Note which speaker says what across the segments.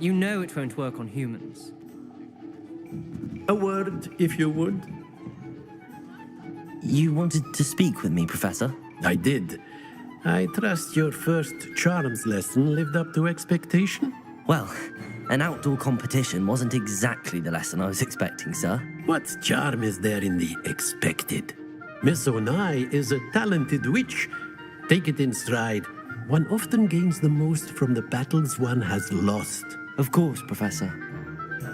Speaker 1: You know it won't work on humans.
Speaker 2: A word, if you would.
Speaker 3: You wanted to speak with me, Professor?
Speaker 2: I did. I trust your first charms lesson lived up to expectation?
Speaker 3: Well, an outdoor competition wasn't exactly the lesson I was expecting, sir.
Speaker 2: What charm is there in the expected? Miss Onai is a talented witch. Take it in stride. One often gains the most from the battles one has lost.
Speaker 3: Of course, Professor.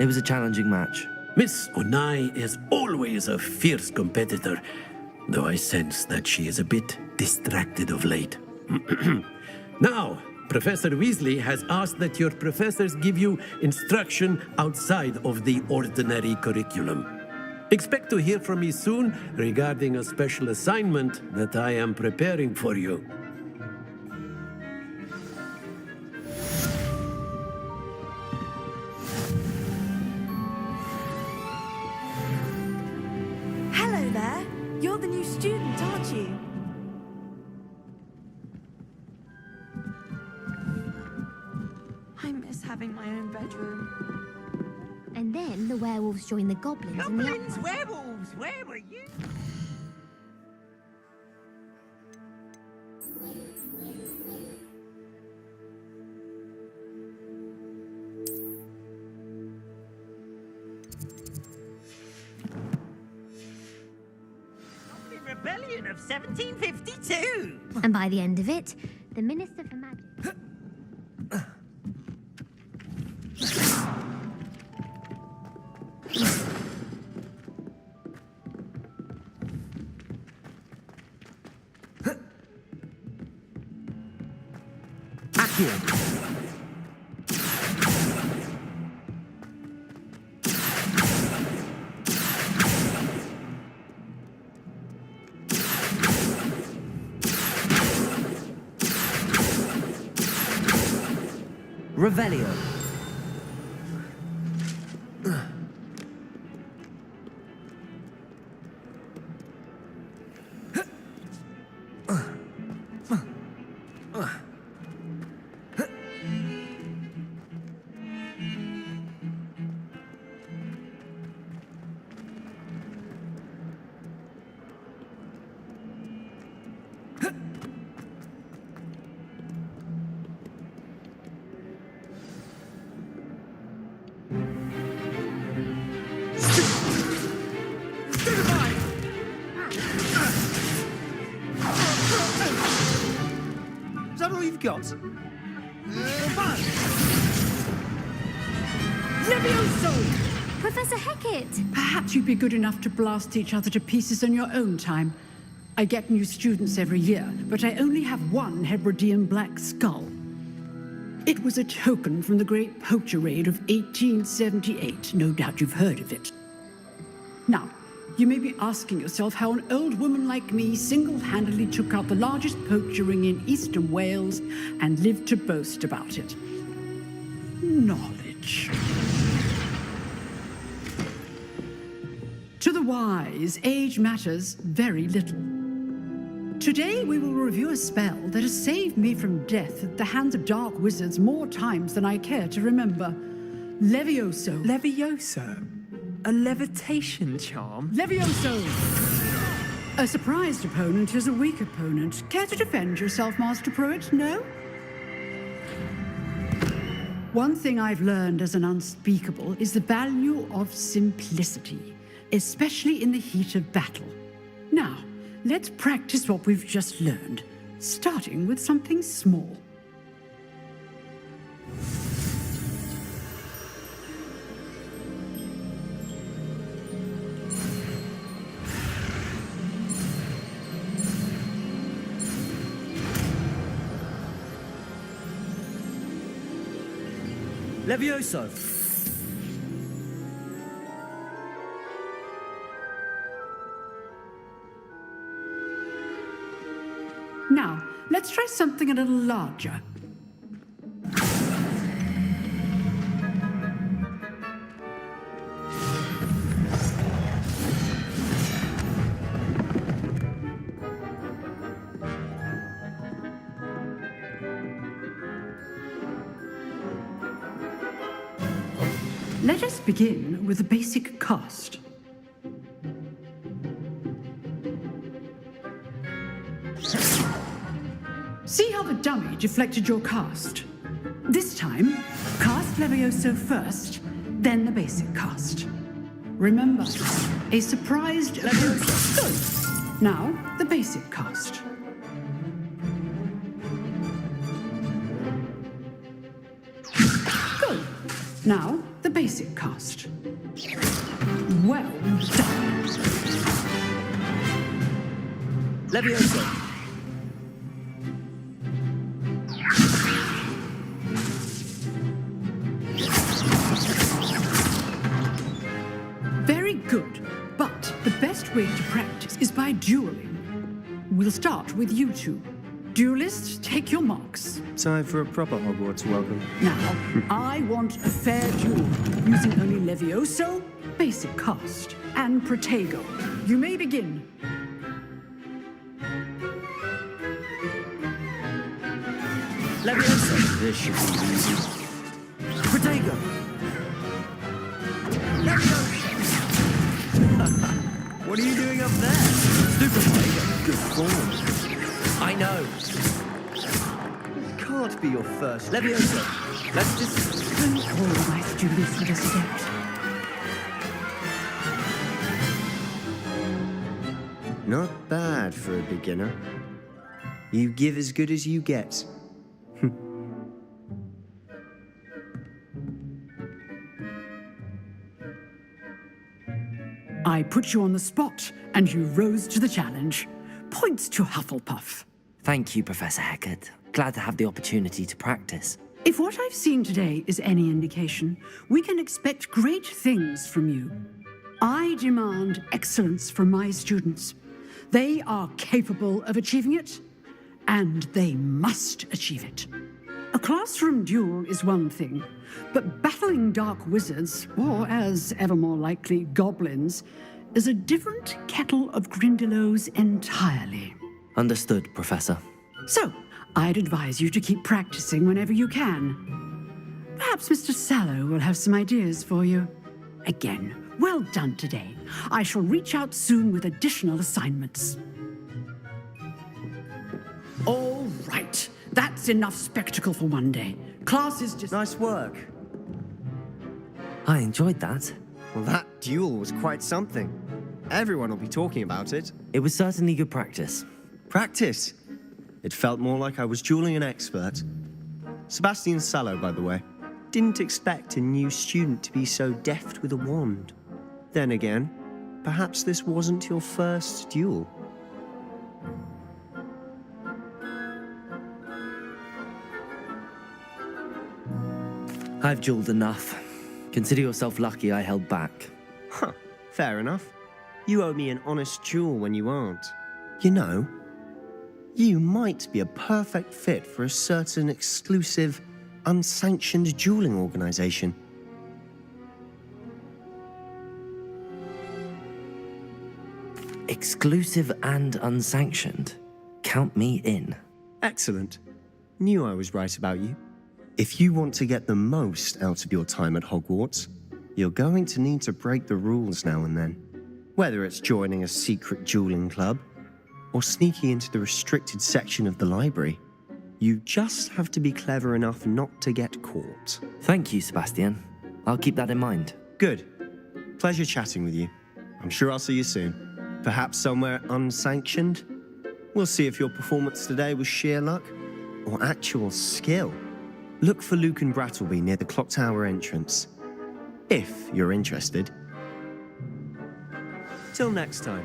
Speaker 3: It was a challenging match.
Speaker 2: Miss Onai is always a fierce competitor, though I sense that she is a bit distracted of late. Now, Professor Weasley has asked that your professors give you instruction outside of the ordinary curriculum. Expect to hear from me soon regarding a special assignment that I am preparing for you.
Speaker 4: Hello there. You're the new student, aren't you? I miss having my own bedroom.
Speaker 5: And then the werewolves joined the goblins in the
Speaker 6: Goblins, werewolves, where were you? The rebellion of 1752.
Speaker 5: And by the end of it, the Minister for Magic...
Speaker 3: Revelio.
Speaker 6: Is that all you've got?
Speaker 4: Levioso!
Speaker 5: Professor Hecat!
Speaker 7: Perhaps you'd be good enough to blast each other to pieces in your own time. I get new students every year, but I only have one Hebridean black skull. It was a token from the Great Poacher Raid of 1878. No doubt you've heard of it. Now, you may be asking yourself how an old woman like me single-handedly took out the largest poacher ring in eastern Wales and lived to boast about it. Knowledge. To the wise, age matters very little. Today we will review a spell that has saved me from death at the hands of dark wizards more times than I care to remember. Levioso.
Speaker 8: Levioso? A levitation charm?
Speaker 7: Levioso! A surprised opponent is a weak opponent. Care to defend yourself, Master Pruitt? No? One thing I've learned as an unspeakable is the value of simplicity, especially in the heat of battle. Now, let's practice what we've just learned, starting with something small.
Speaker 3: Levioso.
Speaker 7: Now, let's try something a little larger. Let us begin with the basic cast. See how the dummy deflected your cast? This time, cast Levioso first, then the basic cast. Remember, a surprised Levioso. Good. Now, the basic cast. Good. Now, the basic cast. Well done.
Speaker 3: Levioso.
Speaker 7: Very good. But the best way to practice is by dueling. We'll start with you two. Duelists, take your marks.
Speaker 9: Time for a proper Hogwarts welcome.
Speaker 7: Now, I want a fair duel, using only Levioso, basic cast, and Protego. You may begin.
Speaker 3: Levioso. This should be easy. Protego.
Speaker 9: What are you doing up there?
Speaker 3: Super Protego.
Speaker 9: Good form.
Speaker 3: I know.
Speaker 9: Can't be your first.
Speaker 3: Levioso. Let's just...
Speaker 7: Don't all my students would accept.
Speaker 9: Not bad for a beginner. You give as good as you get.
Speaker 7: I put you on the spot, and you rose to the challenge. Points to Hufflepuff.
Speaker 3: Thank you, Professor Hecat. Glad to have the opportunity to practice.
Speaker 7: If what I've seen today is any indication, we can expect great things from you. I demand excellence from my students. They are capable of achieving it, and they must achieve it. A classroom duel is one thing, but battling dark wizards, or as ever more likely, goblins, is a different kettle of Grindylows entirely.
Speaker 3: Understood, Professor.
Speaker 7: So, I'd advise you to keep practicing whenever you can. Perhaps Mr. Sallow will have some ideas for you. Again, well done today. I shall reach out soon with additional assignments. All right. That's enough spectacle for one day. Class is just...
Speaker 9: Nice work.
Speaker 3: I enjoyed that.
Speaker 9: Well, that duel was quite something. Everyone will be talking about it.
Speaker 3: It was certainly good practice.
Speaker 9: Practice. It felt more like I was dueling an expert. Sebastian Sallow, by the way. Didn't expect a new student to be so deft with a wand. Then again, perhaps this wasn't your first duel.
Speaker 3: I've dueled enough. Consider yourself lucky I held back.
Speaker 9: Huh, fair enough. You owe me an honest duel when you aren't. You know, you might be a perfect fit for a certain exclusive, unsanctioned dueling organization.
Speaker 3: Exclusive and unsanctioned. Count me in.
Speaker 9: Excellent. Knew I was right about you. If you want to get the most out of your time at Hogwarts, you're going to need to break the rules now and then. Whether it's joining a secret dueling club or sneaking into the restricted section of the library, you just have to be clever enough not to get caught.
Speaker 3: Thank you, Sebastian. I'll keep that in mind.
Speaker 9: Good. Pleasure chatting with you. I'm sure I'll see you soon. Perhaps somewhere unsanctioned? We'll see if your performance today was sheer luck or actual skill. Look for Luke and Brattleby near the clock tower entrance, if you're interested. Till next time.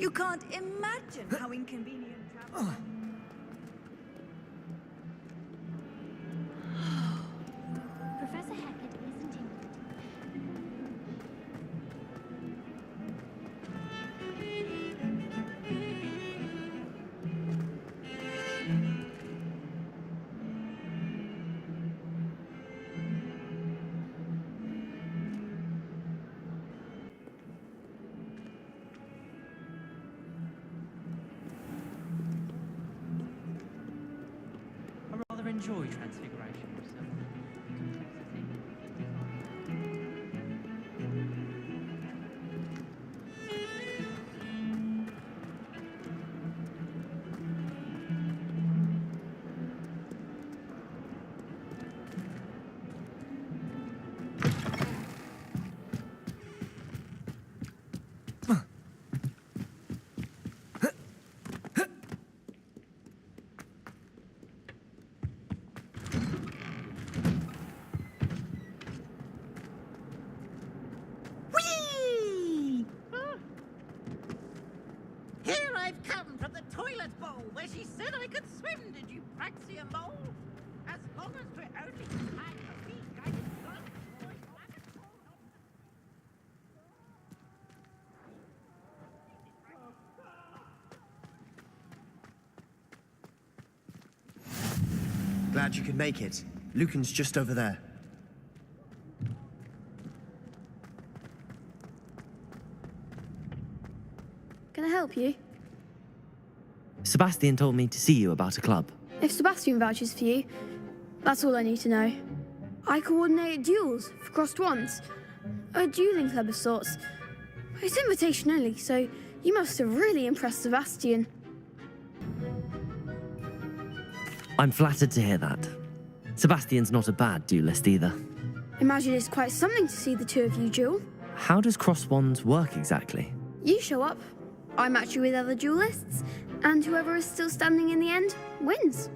Speaker 10: You can't imagine how inconvenient travel.
Speaker 5: Professor Hackett isn't in.
Speaker 1: I rather enjoy transfiguration myself.
Speaker 6: Whee! Here I've come from the toilet bowl where she said I could swim, did you praxia mole? As long as we're only had a week, I did not destroy
Speaker 9: Glad you could make it. Lucan's just over there.
Speaker 11: Can I help you?
Speaker 3: Sebastian told me to see you about a club.
Speaker 11: If Sebastian vouches for you, that's all I need to know. I coordinate duels for crossed wands. A dueling club of sorts. It's invitation only, so you must have really impressed Sebastian.
Speaker 3: I'm flattered to hear that. Sebastian's not a bad duelist either.
Speaker 11: Imagine it's quite something to see the two of you duel.
Speaker 3: How does cross wands work exactly?
Speaker 11: You show up, I match you with other duelists, and whoever is still standing in the end wins.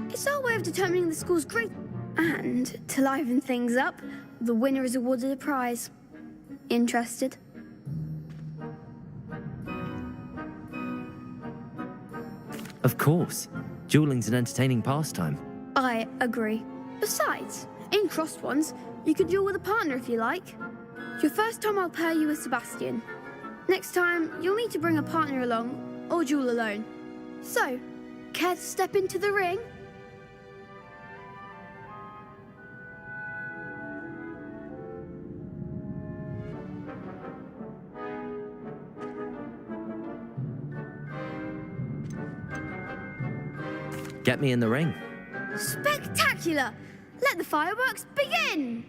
Speaker 11: It's our way of determining the school's grade. And to liven things up, the winner is awarded a prize. Interested?
Speaker 3: Of course. Dueling's an entertaining pastime.
Speaker 11: I agree. Besides, in crossed ones, you can duel with a partner if you like. Your first time I'll pair you with Sebastian. Next time, you'll need to bring a partner along, or duel alone. So, care to step into the ring?
Speaker 3: Get me in the ring.
Speaker 11: Spectacular! Let the fireworks begin!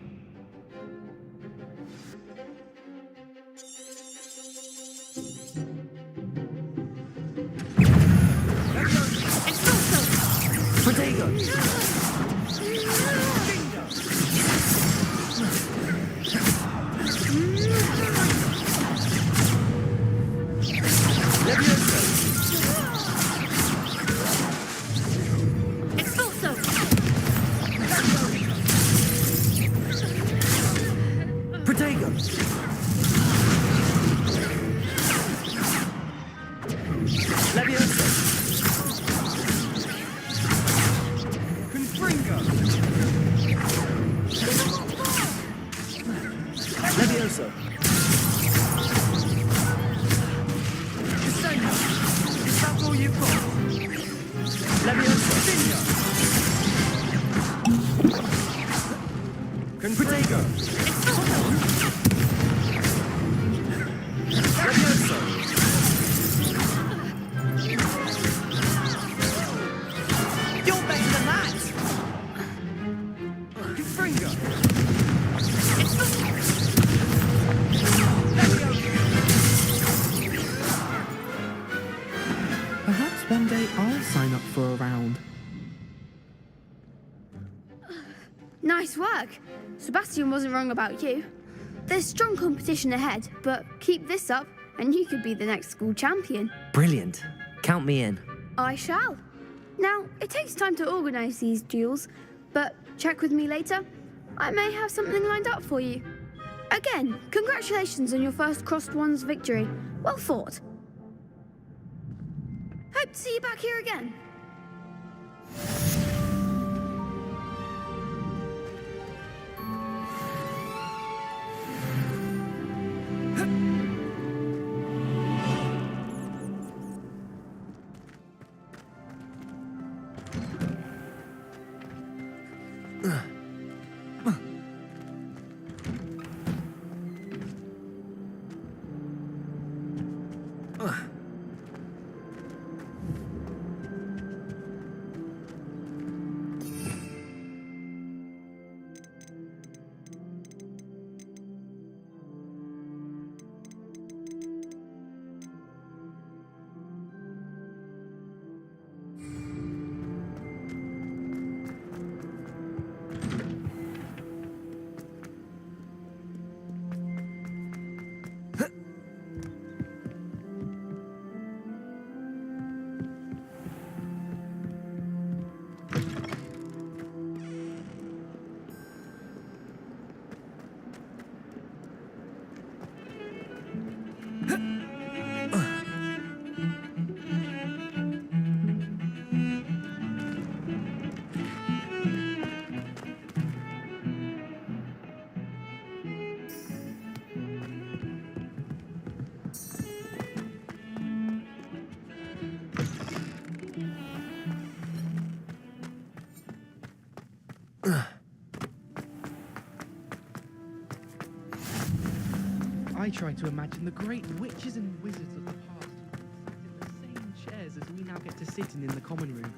Speaker 8: Perhaps one day I'll sign up for a round.
Speaker 11: Nice work. Sebastian wasn't wrong about you. There's strong competition ahead, but keep this up and you could be the next school champion.
Speaker 3: Brilliant. Count me in.
Speaker 11: I shall. Now, it takes time to organise these duels, but check with me later. I may have something lined up for you. Again, congratulations on your first crossed wands victory. Well fought. Good to see you back here again.
Speaker 1: I try to imagine the great witches and wizards of the past sat in the same chairs as we now get to sit in the common room.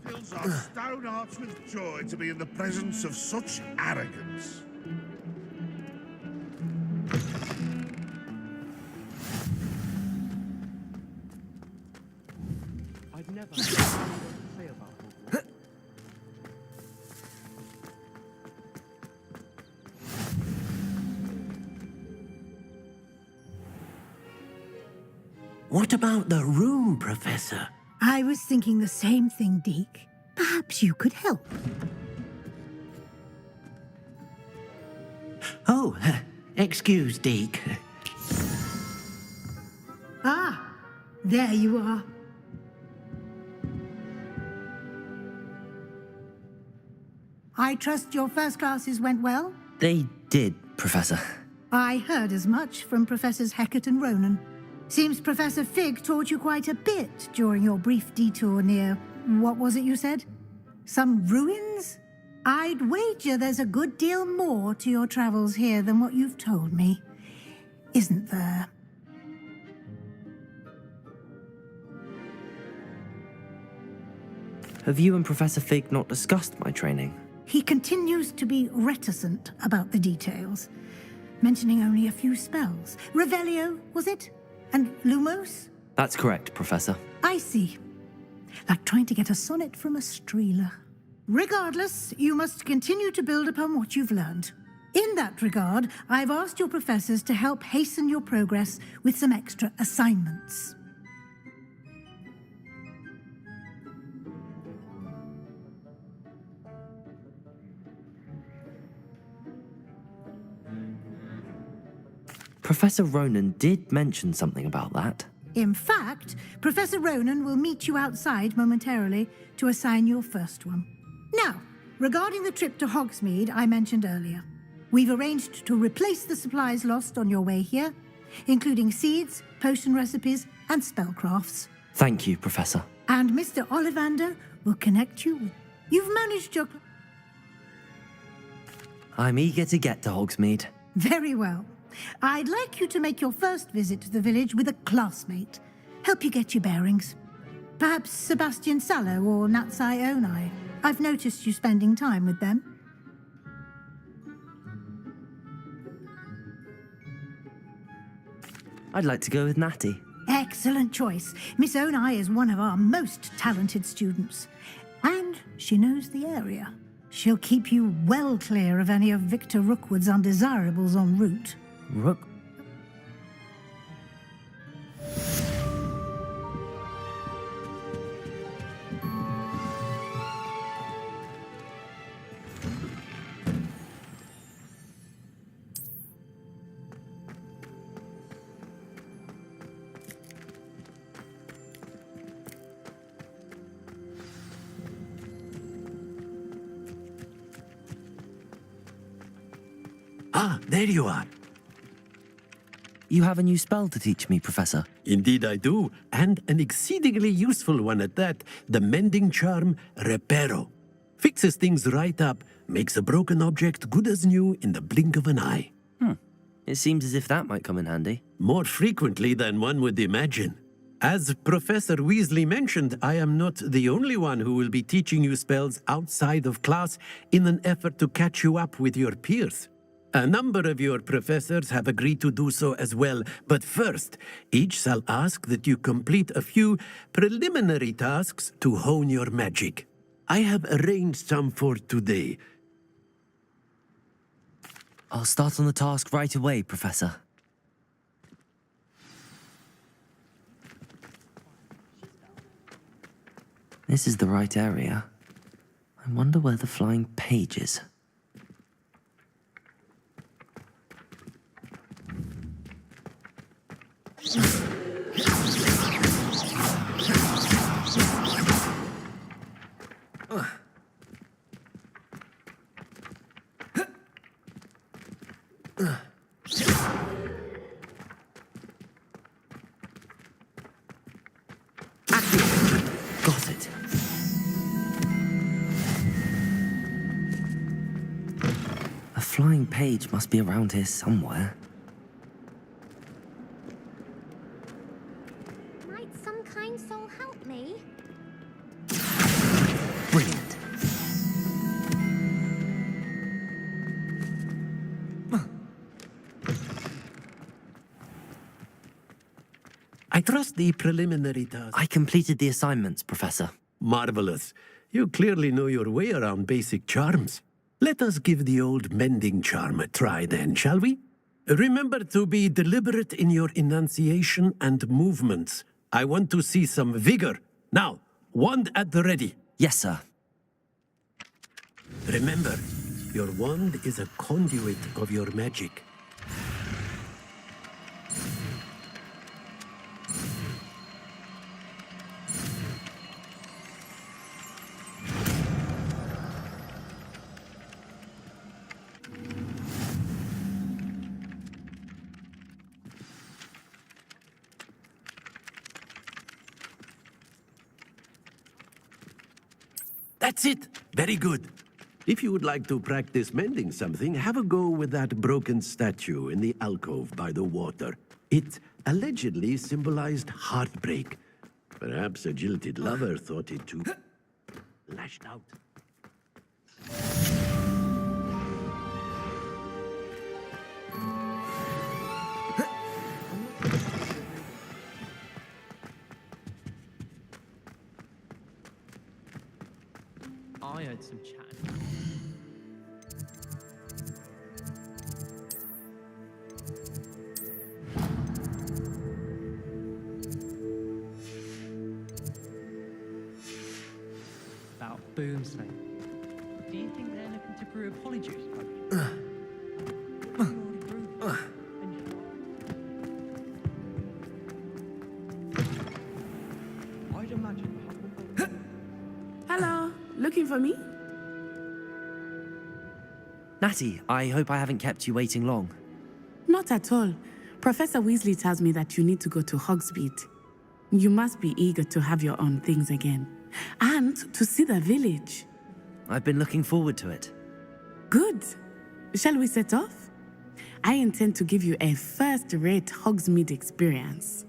Speaker 12: Fills our stone hearts with joy to be in the presence of such arrogance.
Speaker 1: I've never had anything to say about Hogwarts.
Speaker 2: What about the room, Professor?
Speaker 13: I was thinking the same thing, Deke. Perhaps you could help.
Speaker 2: Oh, excuse, Deke.
Speaker 13: Ah, there you are. I trust your first classes went well?
Speaker 3: They did, Professor.
Speaker 13: I heard as much from Professors Hecat and Ronan. Seems Professor Fig taught you quite a bit during your brief detour near, what was it you said? Some ruins? I'd wager there's a good deal more to your travels here than what you've told me. Isn't there?
Speaker 3: Have you and Professor Fig not discussed my training?
Speaker 13: He continues to be reticent about the details, mentioning only a few spells. Revelio, was it? And Lumos?
Speaker 3: That's correct, Professor.
Speaker 13: I see. Like trying to get a sonnet from a streeler. Regardless, you must continue to build upon what you've learned. In that regard, I've asked your professors to help hasten your progress with some extra assignments.
Speaker 3: Professor Ronan did mention something about that.
Speaker 13: In fact, Professor Ronan will meet you outside momentarily to assign your first one. Now, regarding the trip to Hogsmeade I mentioned earlier, we've arranged to replace the supplies lost on your way here, including seeds, potion recipes, and spellcrafts.
Speaker 3: Thank you, Professor.
Speaker 13: And Mr. Ollivander will connect you with... You've managed your...
Speaker 3: I'm eager to get to Hogsmeade.
Speaker 13: Very well. I'd like you to make your first visit to the village with a classmate. Help you get your bearings. Perhaps Sebastian Sallow or Natsai Onai. I've noticed you spending time with them.
Speaker 3: I'd like to go with Natty.
Speaker 13: Excellent choice. Miss Onai is one of our most talented students. And she knows the area. She'll keep you well clear of any of Victor Rookwood's undesirables en route.
Speaker 3: Rook?
Speaker 2: Ah, there you are.
Speaker 3: You have a new spell to teach me, Professor.
Speaker 2: Indeed I do, and an exceedingly useful one at that, the mending charm Reparo. Fixes things right up, makes a broken object good as new in the blink of an eye.
Speaker 3: It seems as if that might come in handy.
Speaker 2: More frequently than one would imagine. As Professor Weasley mentioned, I am not the only one who will be teaching you spells outside of class in an effort to catch you up with your peers. A number of your professors have agreed to do so as well, but first, each shall ask that you complete a few preliminary tasks to hone your magic. I have arranged some for today.
Speaker 3: I'll start on the task right away, Professor. This is the right area. I wonder where the flying page is. Got it. A flying page must be around here somewhere.
Speaker 5: Might some kind soul help me?
Speaker 3: Brilliant.
Speaker 2: I trust the preliminary task.
Speaker 3: I completed the assignments, Professor.
Speaker 2: Marvelous. You clearly know your way around basic charms. Let us give the old mending charm a try then, shall we? Remember to be deliberate in your enunciation and movements. I want to see some vigor. Now, wand at the ready.
Speaker 3: Yes, sir.
Speaker 2: Remember, your wand is a conduit of your magic. That's it. Very good. If you would like to practice mending something, have a go with that broken statue in the alcove by the water. It allegedly symbolized heartbreak. Perhaps a jilted lover thought it too lashed out.
Speaker 1: I heard some chat. About Boomsday. Do you think they're looking to brew a polyjuice potion? I'd imagine.
Speaker 14: Hello, looking for me?
Speaker 3: Natty, I hope I haven't kept you waiting long.
Speaker 14: Not at all. Professor Weasley tells me that you need to go to Hogsmeade. You must be eager to have your own things again. And to see the village.
Speaker 3: I've been looking forward to it.
Speaker 14: Good. Shall we set off? I intend to give you a first-rate Hogsmeade experience.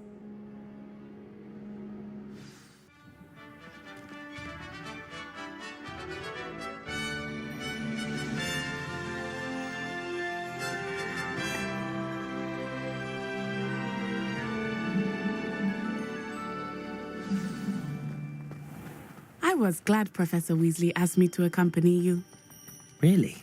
Speaker 14: I was glad Professor Weasley asked me to accompany you.
Speaker 3: Really?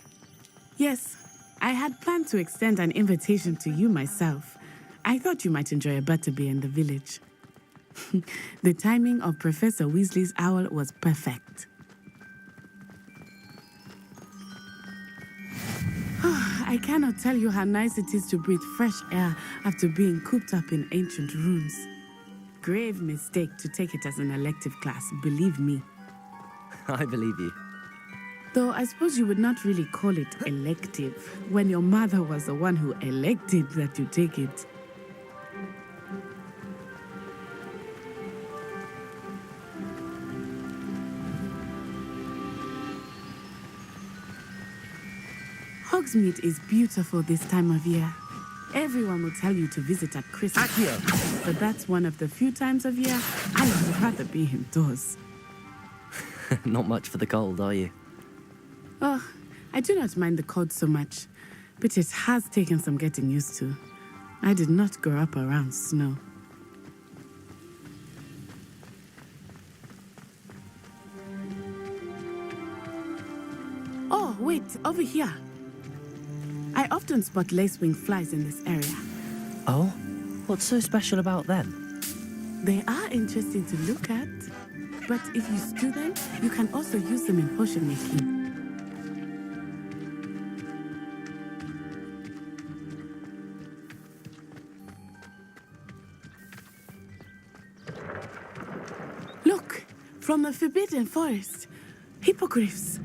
Speaker 14: Yes, I had planned to extend an invitation to you myself. I thought you might enjoy a butterbeer in the village. The timing of Professor Weasley's owl was perfect. I cannot tell you how nice it is to breathe fresh air after being cooped up in ancient rooms. Grave mistake to take it as an elective class, believe me.
Speaker 3: I believe you.
Speaker 14: Though I suppose you would not really call it elective when your mother was the one who elected that you take it. Hogsmeade is beautiful this time of year. Everyone will tell you to visit at Christmas.
Speaker 3: Accio!
Speaker 14: But that's one of the few times of year I would rather be indoors.
Speaker 3: Not much for the cold, are you?
Speaker 14: Oh, I do not mind the cold so much, but it has taken some getting used to. I did not grow up around snow. Oh, wait, over here. I often spot lacewing flies in this area.
Speaker 3: Oh? What's so special about them?
Speaker 14: They are interesting to look at, but if you stew them, you can also use them in potion making. Look, from the Forbidden Forest, hippogriffs.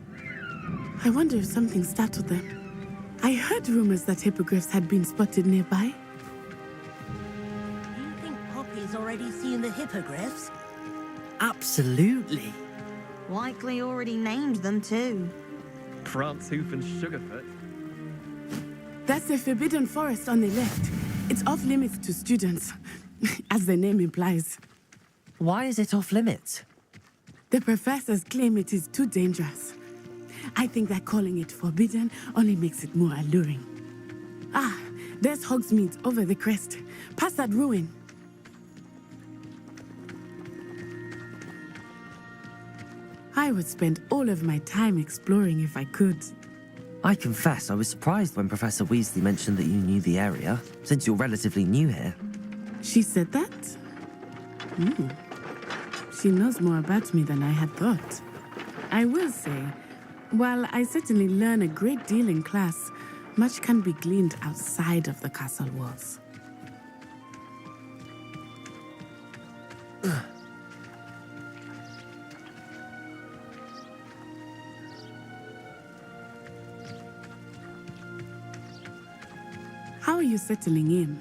Speaker 14: I wonder if something startled them. I heard rumors that hippogriffs had been spotted nearby.
Speaker 6: Do you think Poppy's already seen the hippogriffs?
Speaker 3: Absolutely.
Speaker 10: Likely already named them too.
Speaker 1: Prancehoof and Sugarfoot.
Speaker 14: That's the Forbidden Forest on the left. It's off limits to students, as the name implies.
Speaker 3: Why is it off limits?
Speaker 14: The professors claim it is too dangerous. I think that calling it forbidden only makes it more alluring. Ah, there's Hogsmeade over the crest, past that ruin. I would spend all of my time exploring if I could.
Speaker 3: I confess I was surprised when Professor Weasley mentioned that you knew the area, since you're relatively new here.
Speaker 14: She said that? She knows more about me than I had thought. I will say, while I certainly learn a great deal in class, much can be gleaned outside of the castle walls. How are you settling in?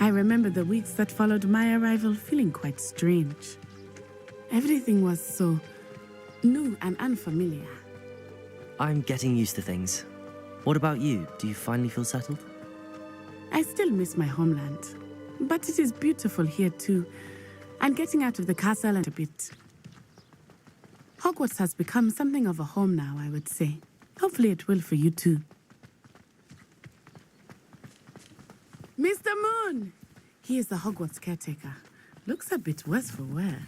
Speaker 14: I remember the weeks that followed my arrival feeling quite strange. Everything was so new and unfamiliar.
Speaker 3: I'm getting used to things. What about you? Do you finally feel settled?
Speaker 14: I still miss my homeland, but it is beautiful here too, and getting out of the castle a bit. Hogwarts has become something of a home now, I would say. Hopefully it will for you too. Mr. Moon! He is the Hogwarts caretaker. Looks a bit worse for wear.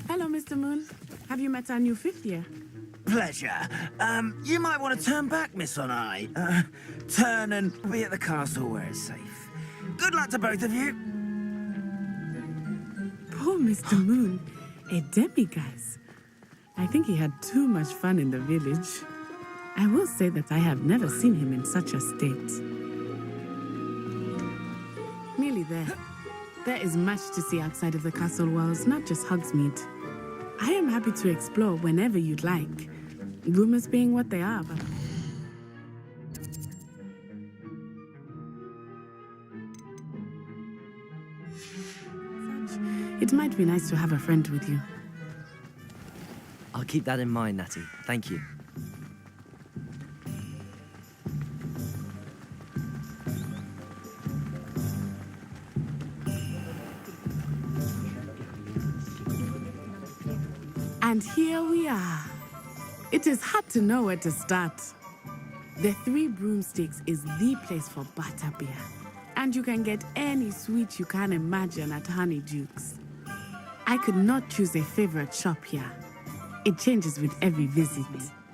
Speaker 14: Hello, Mr. Moon. Have you met our new fifth year?
Speaker 15: Pleasure. You might want to turn back, Miss Onai. Turn and be at the castle where it's safe. Good luck to both of you.
Speaker 14: Poor Mr. Moon, a demiguise. I think he had too much fun in the village. I will say that I have never seen him in such a state. Nearly there. There is much to see outside of the castle walls, not just Hogsmeade. I am happy to explore whenever you'd like. Rumors being what they are, but... It might be nice to have a friend with you.
Speaker 3: I'll keep that in mind, Natty. Thank you.
Speaker 14: And here we are. It is hard to know where to start. The Three Broomsticks is the place for butterbeer. And you can get any sweet you can imagine at Honeydukes. I could not choose a favorite shop here. It changes with every visit.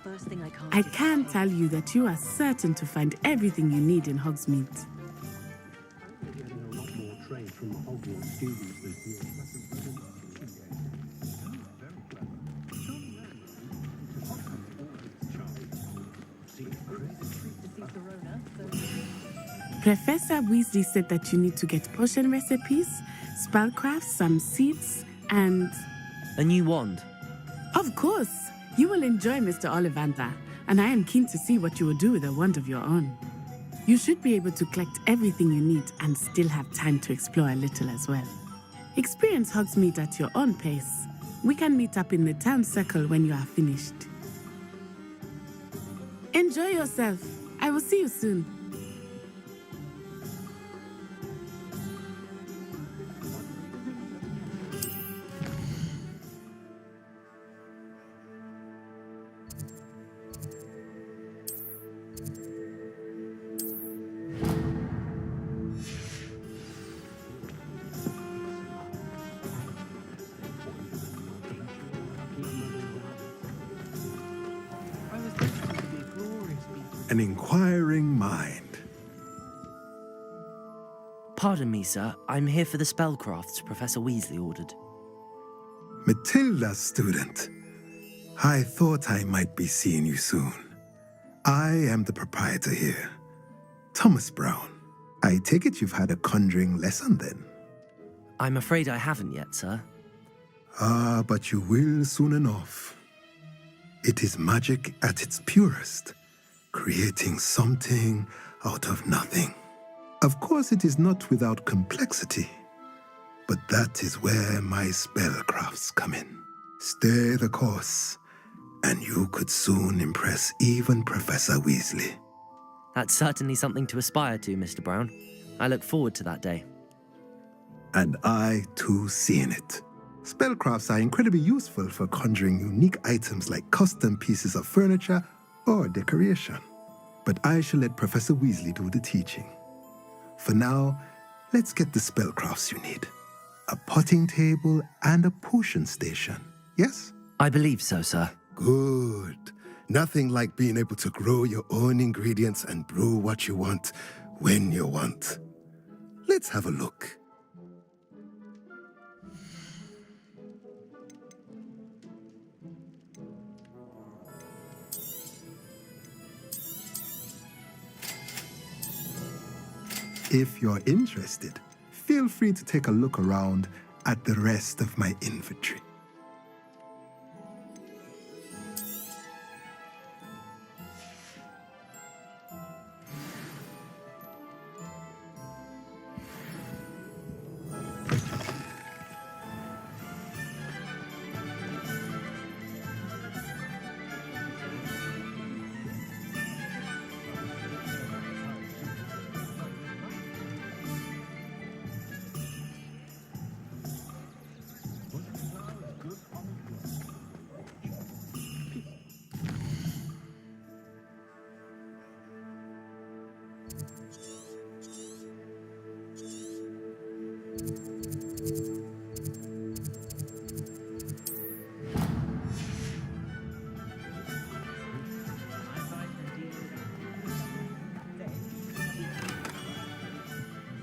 Speaker 6: For
Speaker 16: worst thing I can't
Speaker 14: I
Speaker 16: do.
Speaker 14: can tell you that you are certain to find everything you need in Hogsmeade. Professor Weasley said that you need to get potion recipes, spellcrafts, some seeds, and...
Speaker 3: A new wand.
Speaker 14: Of course! You will enjoy Mr. Ollivander, and I am keen to see what you will do with a wand of your own. You should be able to collect everything you need and still have time to explore a little as well. Experience Hogsmeade at your own pace. We can meet up in the town circle when you are finished. Enjoy yourself. I will see you soon.
Speaker 12: An inquiring mind.
Speaker 3: Pardon me, sir. I'm here for the spellcrafts Professor Weasley ordered.
Speaker 12: Matilda, student. I thought I might be seeing you soon. I am the proprietor here, Thomas Brown. I take it you've had a conjuring lesson then?
Speaker 3: I'm afraid I haven't yet, sir.
Speaker 12: Ah, but you will soon enough. It is magic at its purest, creating something out of nothing. Of course, it is not without complexity, but that is where my spellcrafts come in. Stay the course, and you could soon impress even Professor Weasley.
Speaker 3: That's certainly something to aspire to, Mr. Brown. I look forward to that day.
Speaker 12: And I, too, seeing it. Spellcrafts are incredibly useful for conjuring unique items like custom pieces of furniture or decoration. But I shall let Professor Weasley do the teaching. For now, let's get the spellcrafts you need. A potting table and a potion station, yes?
Speaker 3: I believe so, sir.
Speaker 12: Good. Nothing like being able to grow your own ingredients and brew what you want when you want. Let's have a look. If you're interested, feel free to take a look around at the rest of my inventory.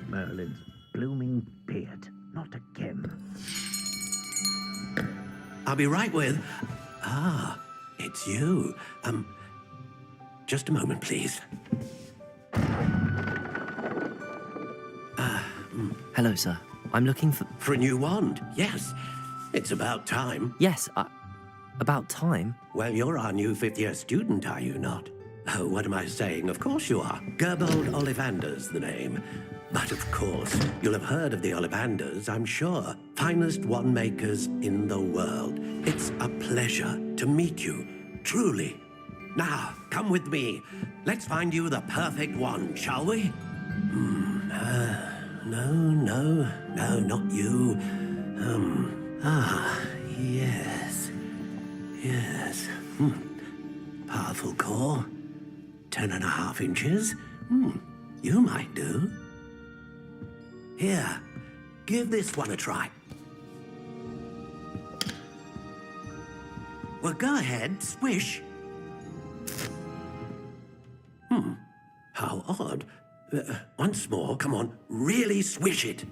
Speaker 15: Merlin's blooming beard. Not again.
Speaker 2: I'll be right with... Ah, it's you. Just a moment, please.
Speaker 3: Hello, sir. I'm looking for...
Speaker 2: For a new wand, yes. It's about time.
Speaker 3: Yes, about time?
Speaker 2: Well, you're our new fifth-year student, are you not? Oh, what am I saying? Of course you are. Gerbold Ollivander's the name. But of course, you'll have heard of the Ollivanders, I'm sure. Finest wand makers in the world. It's a pleasure to meet you, truly. Now, come with me. Let's find you the perfect wand, shall we? No, not you. Yes. Powerful core. 10.5 inches. You might do. Here, give this one a try. Well, go ahead, swish. How odd. Once more, come on, really swish it.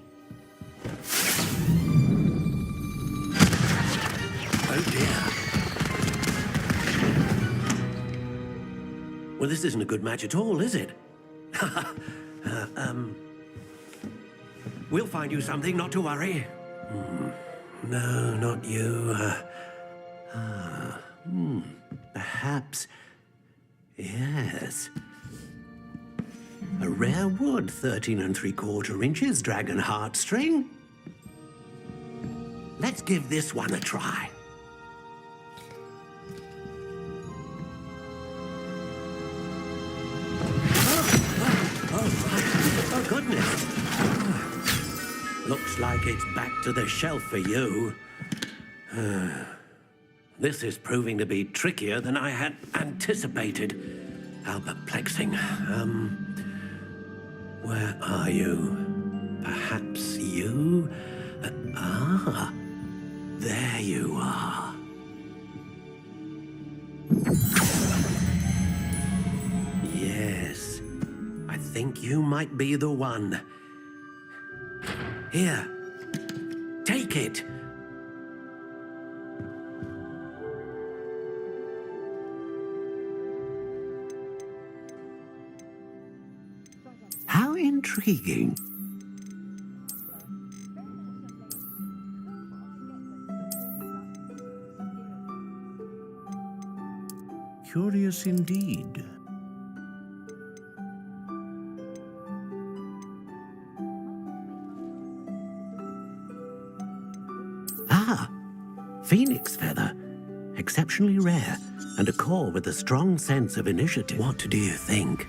Speaker 2: Oh dear. Well, this isn't a good match at all, is it? We'll find you something, not to worry. No, not you. Perhaps. Yes. A rare wood, 13 3/4 inches, dragon heartstring. Let's give this one a try. Oh, goodness. Looks like it's back to the shelf for you. This is proving to be trickier than I had anticipated. How perplexing. Where are you? Perhaps you? There you are. Yes, I think you might be the one. Here, take it. How intriguing.
Speaker 16: Curious indeed.
Speaker 2: Phoenix feather. Exceptionally rare, and a core with a strong sense of initiative. What do you think?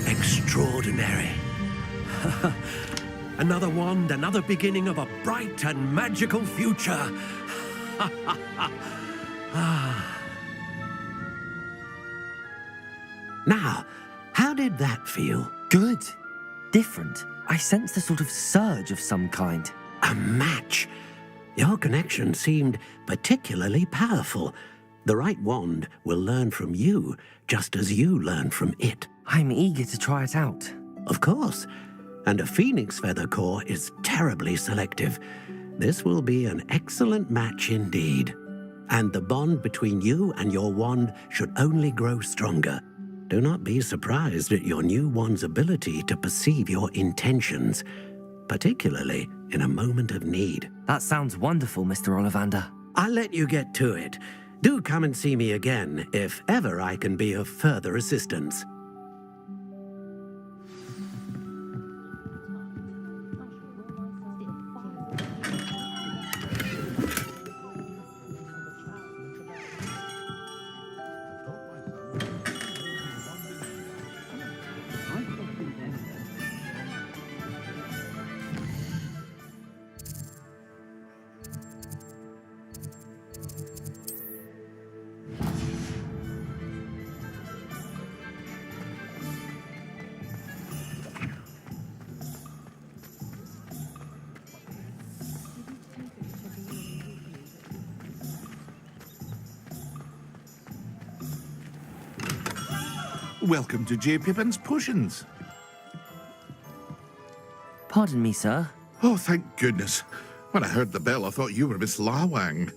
Speaker 2: Extraordinary. Another wand, another beginning of a bright and magical future. Now, how did that feel?
Speaker 3: Good. Different. I sensed a sort of surge of some kind.
Speaker 2: A match. Your connection seemed particularly powerful. The right wand will learn from you, just as you learn from it.
Speaker 3: I'm eager to try it out.
Speaker 2: Of course. And a phoenix feather core is terribly selective. This will be an excellent match indeed. And the bond between you and your wand should only grow stronger. Do not be surprised at your new wand's ability to perceive your intentions, particularly in a moment of need.
Speaker 3: That sounds wonderful, Mr. Ollivander.
Speaker 2: I'll let you get to it. Do come and see me again if ever I can be of further assistance.
Speaker 16: Welcome to J. Pippin's Potions.
Speaker 3: Pardon me, sir.
Speaker 16: Oh, thank goodness. When I heard the bell, I thought you were Miss Lawang.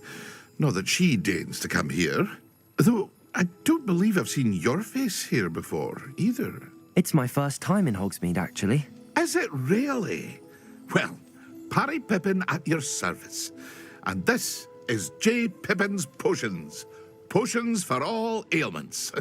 Speaker 16: Not that she deigns to come here. Though, I don't believe I've seen your face here before, either.
Speaker 3: It's my first time in Hogsmeade, actually.
Speaker 16: Is it really? Well, Parry Pippin at your service. And this is J. Pippin's Potions. Potions for all ailments.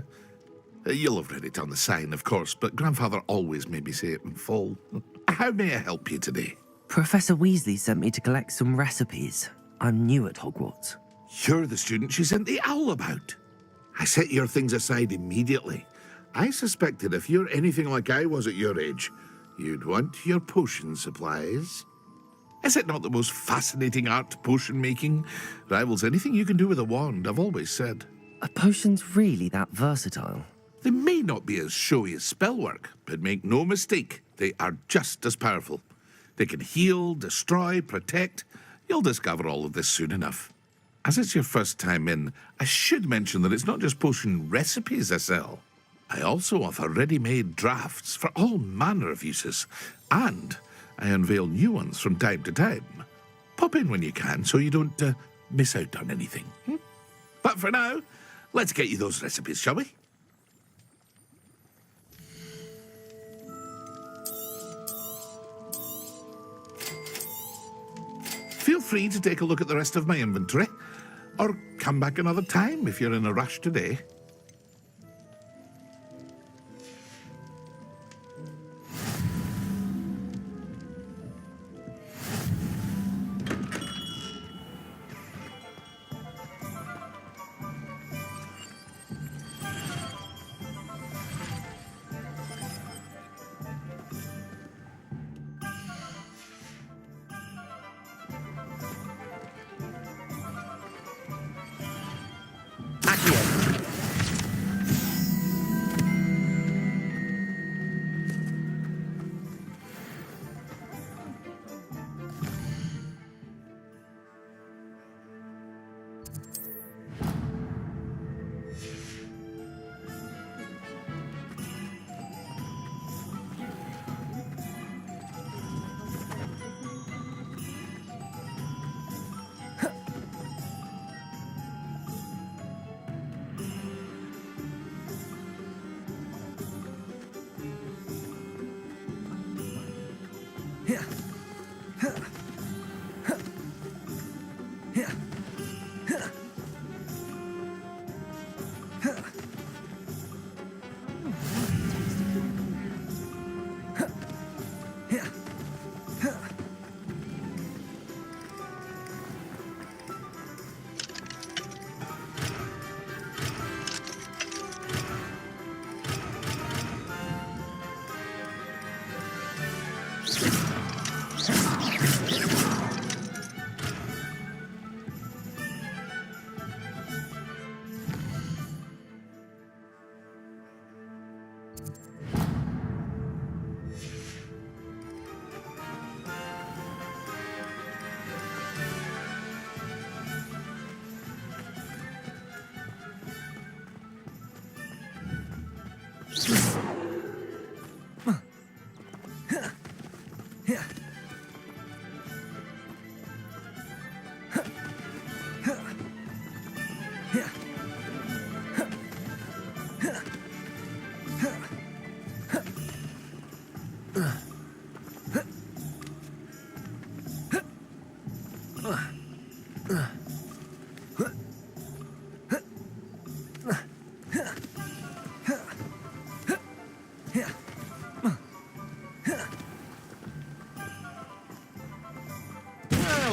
Speaker 16: You'll have read it on the sign, of course, but Grandfather always made me say it in full. How may I help you today?
Speaker 3: Professor Weasley sent me to collect some recipes. I'm new at Hogwarts.
Speaker 16: You're the student she sent the owl about. I set your things aside immediately. I suspected if you're anything like I was at your age, you'd want your potion supplies. Is it not the most fascinating art, potion making? Rivals anything you can do with a wand, I've always said.
Speaker 3: Are potions really that versatile?
Speaker 16: They may not be as showy as spellwork, but make no mistake, they are just as powerful. They can heal, destroy, protect. You'll discover all of this soon enough. As it's your first time in, I should mention that it's not just potion recipes I sell. I also offer ready-made drafts for all manner of uses, and I unveil new ones from time to time. Pop in when you can so you don't miss out on anything. But for now, let's get you those recipes, shall we? Feel free to take a look at the rest of my inventory, or come back another time if you're in a rush today.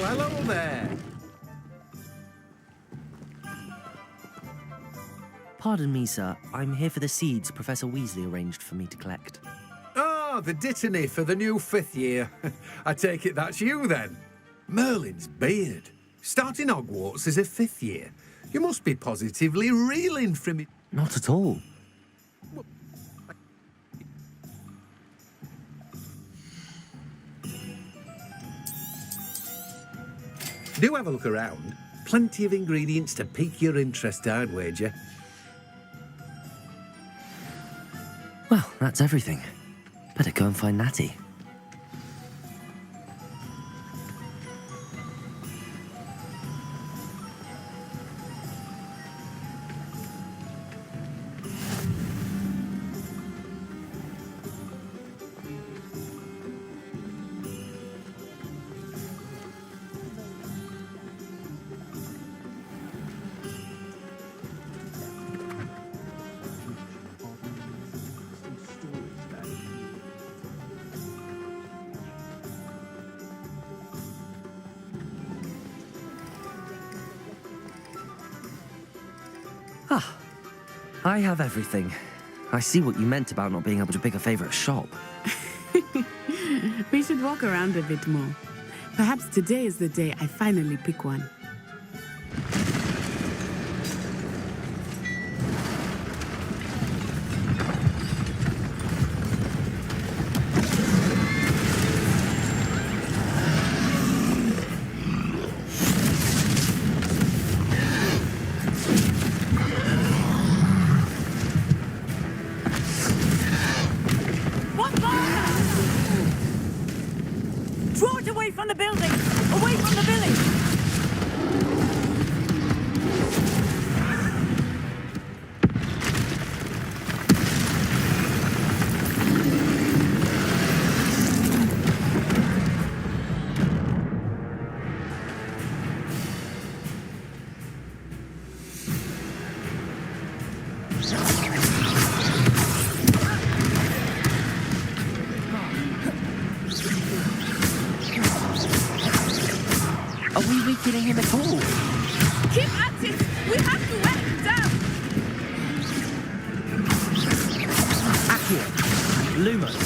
Speaker 2: Hello there.
Speaker 3: Pardon me, sir. I'm here for the seeds Professor Weasley arranged for me to collect.
Speaker 2: Ah, the dittany for the new 5th year. I take it that's you, then. Merlin's beard. Starting Hogwarts as a 5th year. You must be positively reeling from it.
Speaker 3: Not at all.
Speaker 2: Do have a look around. Plenty of ingredients to pique your interest, I'd wager.
Speaker 3: Well, that's everything. Better go and find Natty. Ah, I have everything. I see what you meant about not being able to pick a favorite shop.
Speaker 14: We should walk around a bit more. Perhaps today is the day I finally pick one.
Speaker 17: Out away from the building! Away from the village!
Speaker 3: Are we weakening him at all?
Speaker 14: Keep at it! We have to wear him down!
Speaker 3: Accio! Lumos!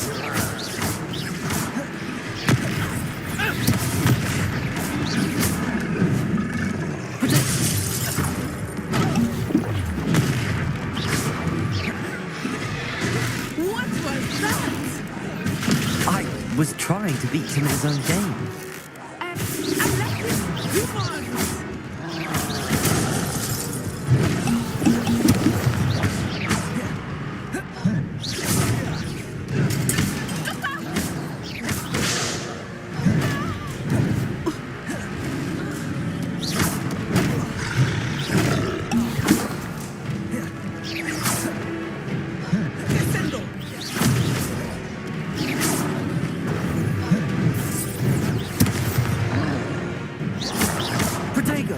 Speaker 14: What was that?
Speaker 3: I was trying to beat him in his own game.
Speaker 14: And let him do more of it.
Speaker 3: Protego!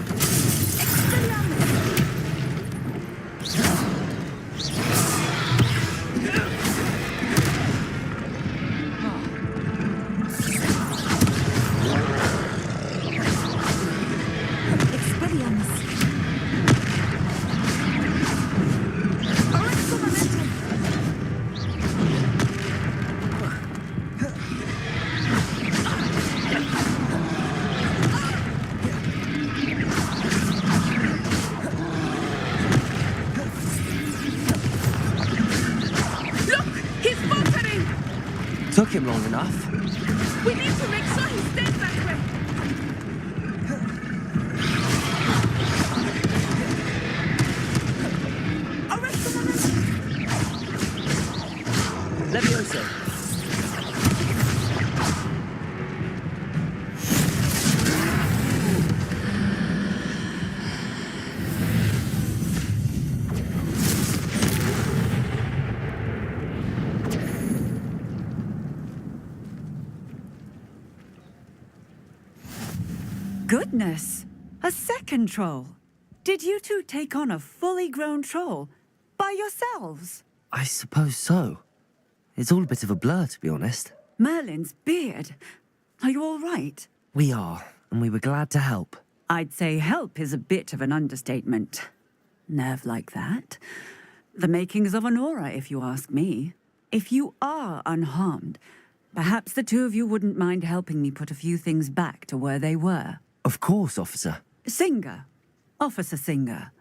Speaker 3: Took him long enough.
Speaker 14: We need to make sure he stays that way. Arrest the
Speaker 3: Levioso!
Speaker 17: Goodness! A second troll! Did you two take on a fully grown troll? By yourselves?
Speaker 3: I suppose so. It's all a bit of a blur, to be honest.
Speaker 17: Merlin's beard. Are you all right?
Speaker 3: We are, and we were glad to help.
Speaker 17: I'd say help is a bit of an understatement. Nerve like that. The makings of an aura, if you ask me. If you are unharmed, perhaps the two of you wouldn't mind helping me put a few things back to where they were.
Speaker 3: Of course, officer.
Speaker 17: Singer. Officer Singer.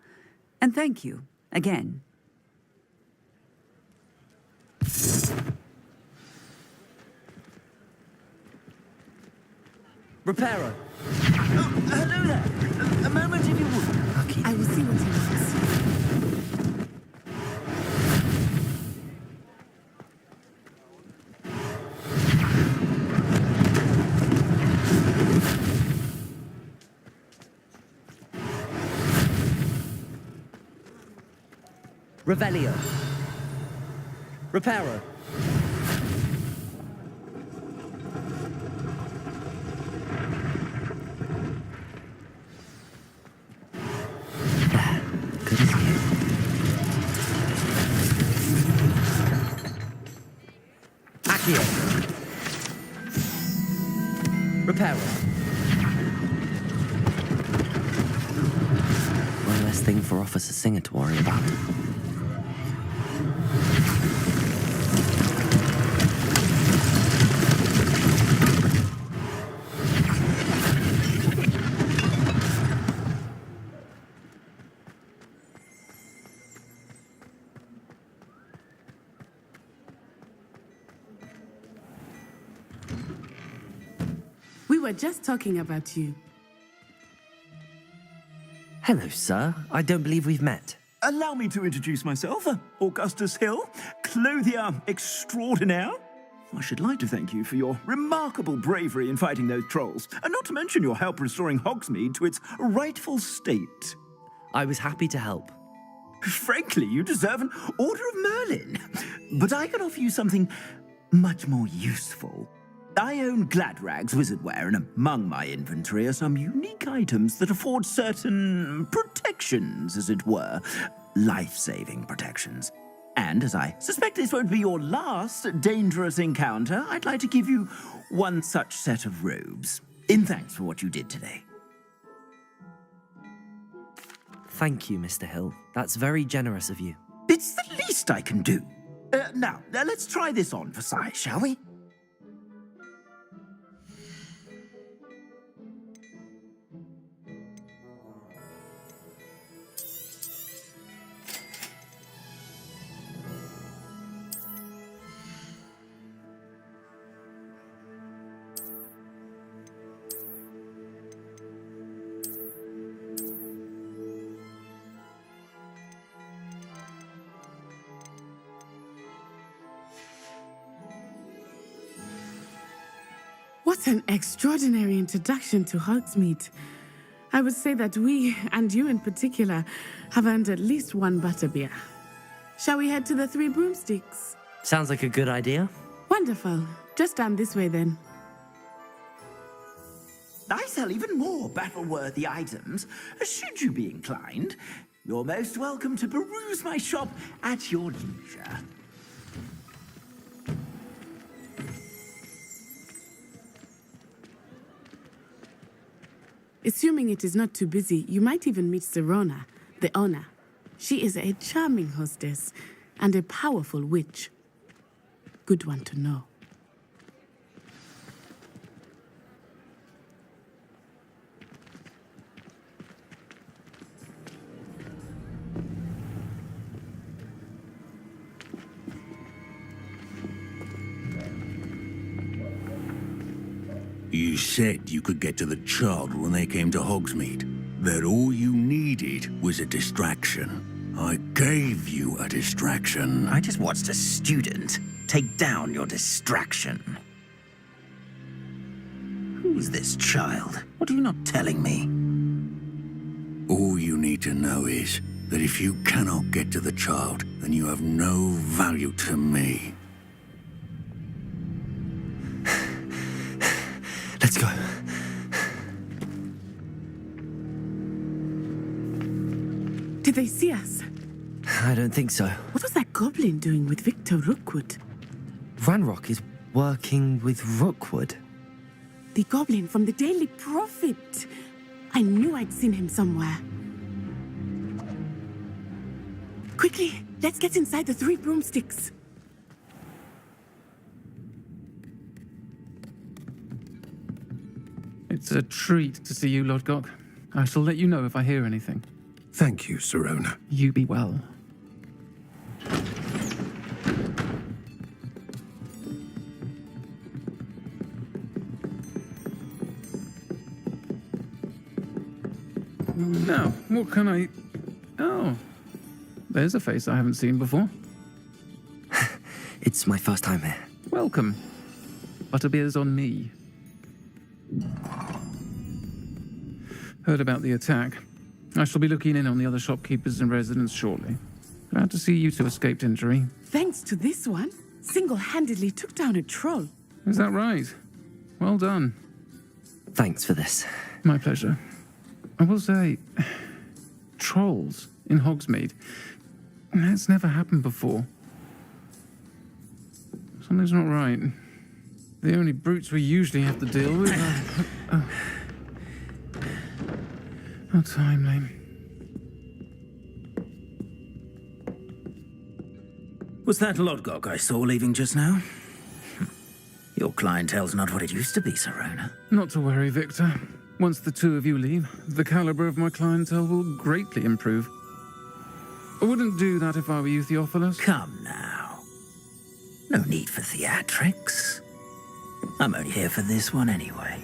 Speaker 17: And thank you, again.
Speaker 3: Reparo.
Speaker 15: Hello there. A moment if you would.
Speaker 3: Okay.
Speaker 14: I will see what he wants.
Speaker 3: Revelio. Reparo. Good as new. Accio. Reparo. One less thing for Officer Singer to worry about.
Speaker 14: We were just talking about you.
Speaker 3: Hello, sir. I don't believe we've met.
Speaker 15: Allow me to introduce myself. Augustus Hill, clothier extraordinaire.
Speaker 18: I should like to thank you for your remarkable bravery in fighting those trolls, and not to mention your help restoring Hogsmeade to its rightful state.
Speaker 3: I was happy to help.
Speaker 18: Frankly, you deserve an Order of Merlin. But I can offer you something much more useful. I own Gladrag's wizardware, and among my inventory are some unique items that afford certain protections, as it were. Life-saving protections. And as I suspect this won't be your last dangerous encounter, I'd like to give you one such set of robes, in thanks for what you did today.
Speaker 3: Thank you, Mr. Hill. That's very generous of you.
Speaker 18: It's the least I can do. Now, let's try this on for size, shall we?
Speaker 14: What an extraordinary introduction to Hogsmeade. I would say that we, and you in particular, have earned at least one butterbeer. Shall we head to the Three Broomsticks?
Speaker 3: Sounds like a good idea.
Speaker 14: Wonderful. Just down this way then.
Speaker 18: I sell even more battle-worthy items. Should you be inclined, you're most welcome to peruse my shop at your leisure.
Speaker 14: Assuming it is not too busy, you might even meet Serona, the owner. She is a charming hostess and a powerful witch. Good one to know.
Speaker 19: You said you could get to the child when they came to Hogsmeade. That all you needed was a distraction. I gave you a distraction.
Speaker 15: I just watched a student take down your distraction. Who's this child? What are you not telling me?
Speaker 19: All you need to know is that if you cannot get to the child, then you have no value to me.
Speaker 3: Let's go.
Speaker 14: Did they see us?
Speaker 3: I don't think so.
Speaker 14: What was that goblin doing with Victor Rookwood?
Speaker 3: Ranrock is working with Rookwood.
Speaker 14: The goblin from the Daily Prophet. I knew I'd seen him somewhere. Quickly, let's get inside the Three Broomsticks.
Speaker 1: It's a treat to see you, Lodgok. I shall let you know if I hear anything.
Speaker 12: Thank you, Serona.
Speaker 1: You be well. Now, what can I... Oh, there's a face I haven't seen before.
Speaker 3: It's my first time here.
Speaker 1: Welcome. Butterbeer's on me. Heard about the attack. I shall be looking in on the other shopkeepers and residents shortly. Glad to see you two escaped injury.
Speaker 14: Thanks to this one, single-handedly took down a troll.
Speaker 1: Is that right? Well done.
Speaker 3: Thanks for this.
Speaker 1: My pleasure. I will say, trolls in Hogsmeade. That's never happened before. Something's not right. The only brutes we usually have to deal with are... How timely.
Speaker 15: Was that Lodgok I saw leaving just now? Your clientele's not what it used to be, Serona.
Speaker 1: Not to worry, Victor. Once the two of you leave, the caliber of my clientele will greatly improve. I wouldn't do that if I were you, Theophilus.
Speaker 15: Come now. No need for theatrics. I'm only here for this one anyway.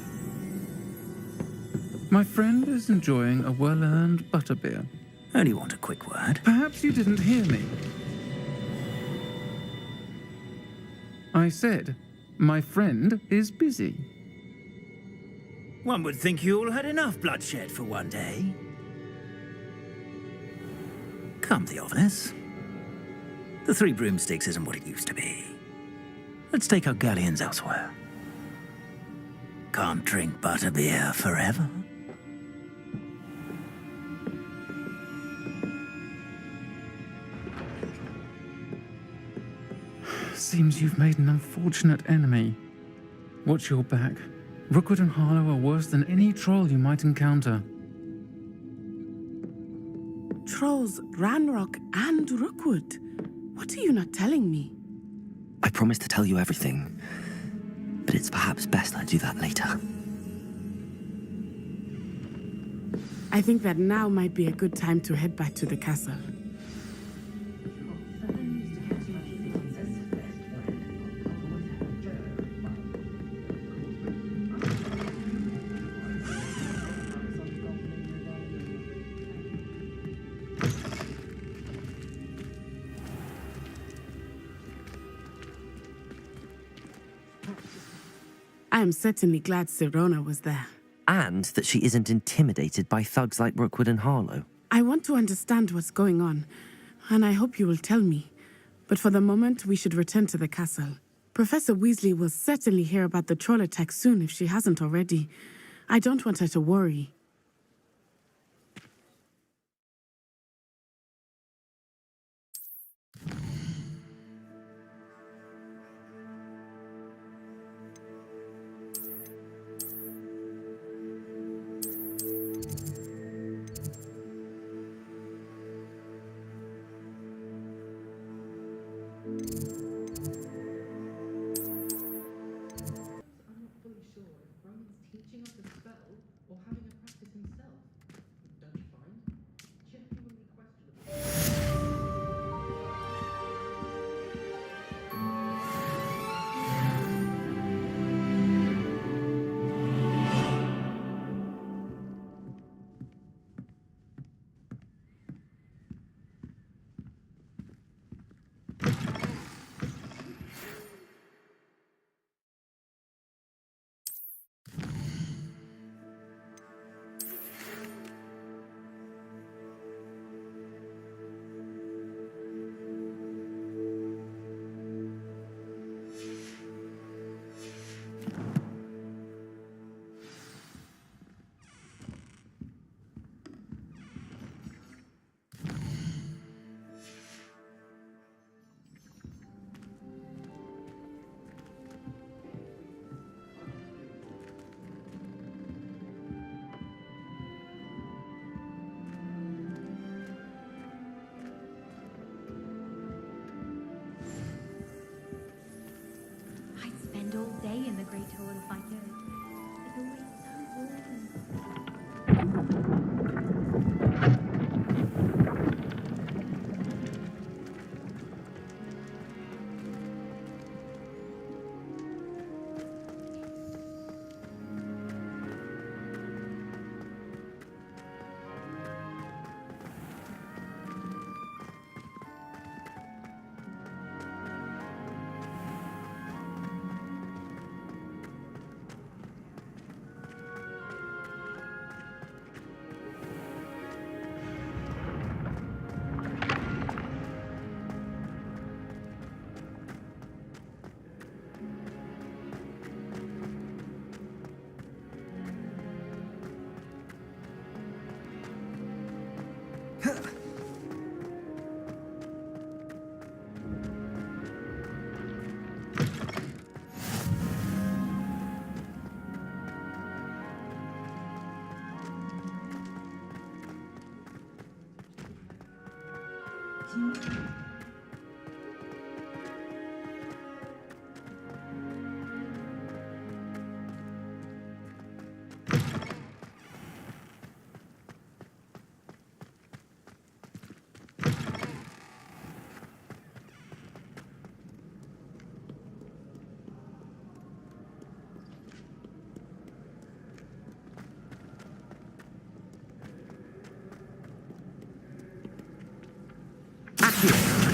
Speaker 1: My friend is enjoying a well-earned butterbeer.
Speaker 15: Only want a quick word.
Speaker 1: Perhaps you didn't hear me. I said My friend is busy.
Speaker 15: One would think you all had enough bloodshed for one day. Come, Theophilus. The Three Broomsticks isn't what it used to be. Let's take our galleons elsewhere. Can't drink butterbeer forever.
Speaker 1: Seems you've made an unfortunate enemy. Watch your back. Rookwood and Harlow are worse than any troll you might encounter.
Speaker 14: Trolls, Ranrock, and Rookwood. What are you not telling me?
Speaker 3: I promised to tell you everything, but it's perhaps best I do that later.
Speaker 14: I think that now might be a good time to head back to the castle. I am certainly glad Sirona was there.
Speaker 3: And that she isn't intimidated by thugs like Rookwood and Harlow.
Speaker 14: I want to understand what's going on, and I hope you will tell me. But for the moment, we should return to the castle. Professor Weasley will certainly hear about the troll attack soon if she hasn't already. I don't want her to worry.
Speaker 5: All day in the Great Hall if I could. It's always so warm.
Speaker 15: Accio!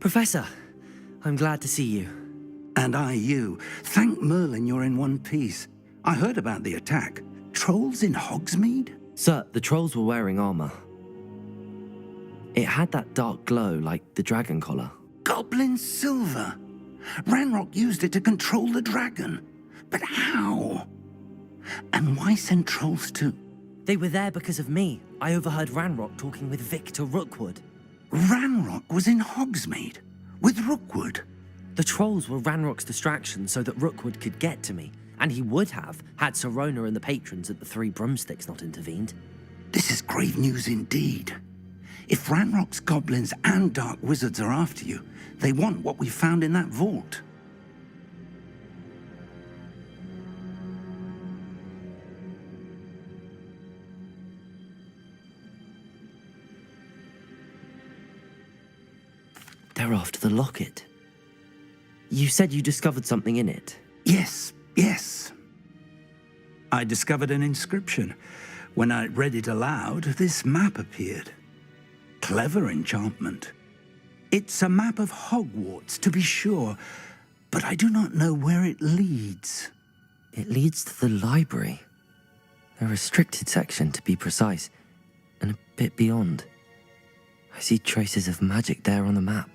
Speaker 3: Professor, I'm glad to see you.
Speaker 15: And I you. Thank Merlin you're in one piece. I heard about the attack. Trolls in Hogsmeade?
Speaker 3: Sir, the trolls were wearing armor. It had that dark glow like the dragon collar.
Speaker 15: Goblin silver. Ranrock used it to control the dragon. But how? And why send trolls to...
Speaker 3: They were there because of me. I overheard Ranrock talking with Victor Rookwood.
Speaker 15: Ranrock was in Hogsmeade? With Rookwood?
Speaker 3: The trolls were Ranrock's distraction so that Rookwood could get to me. And he would have, had Sirona and the patrons at the Three Broomsticks not intervened.
Speaker 15: This is grave news indeed. If Ranrock's goblins and dark wizards are after you, they want what we found in that vault.
Speaker 3: They're after the locket. You said you discovered something in it.
Speaker 15: Yes. I discovered an inscription. When I read it aloud, this map appeared. Clever enchantment. It's a map of Hogwarts, to be sure, but I do not know where it leads.
Speaker 3: It leads to the library. A restricted section, to be precise, and a bit beyond. I see traces of magic there on the map.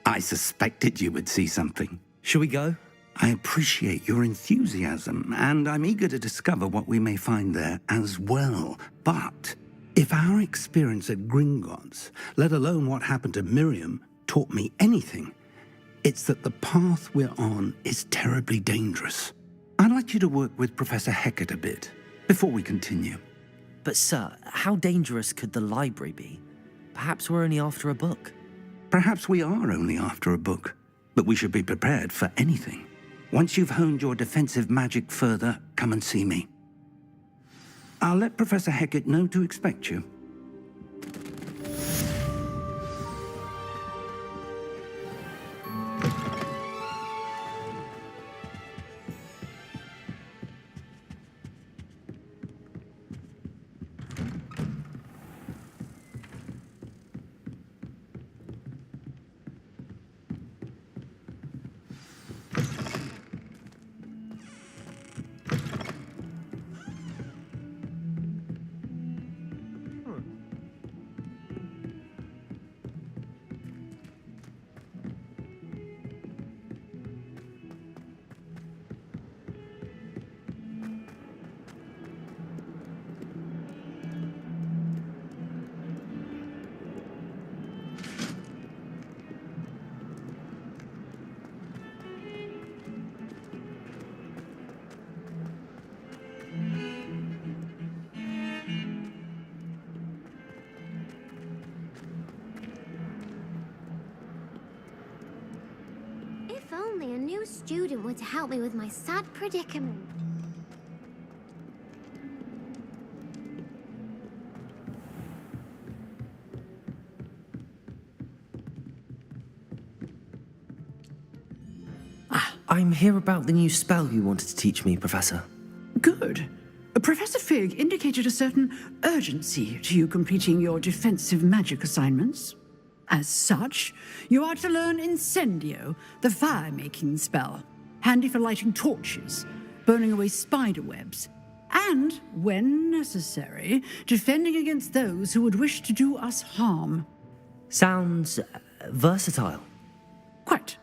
Speaker 15: I suspected you would see something.
Speaker 3: Shall we go?
Speaker 15: I appreciate your enthusiasm, and I'm eager to discover what we may find there as well. But if our experience at Gringotts, let alone what happened to Miriam, taught me anything, it's that the path we're on is terribly dangerous. I'd like you to work with Professor Hecat a bit before we continue.
Speaker 3: But sir, how dangerous could the library be? Perhaps we're only after a book.
Speaker 15: Perhaps we are only after a book, but we should be prepared for anything. Once you've honed your defensive magic further, come and see me. I'll let Professor Hecat know to expect you.
Speaker 11: If only a new student were to help me with my sad predicament.
Speaker 3: I'm here about the new spell you wanted to teach me, Professor.
Speaker 7: Good. Professor Fig indicated a certain urgency to you completing your defensive magic assignments. As such, you are to learn Incendio, the fire-making spell, handy for lighting torches, burning away spider webs, and, when necessary, defending against those who would wish to do us harm.
Speaker 3: Sounds versatile.
Speaker 7: Quite.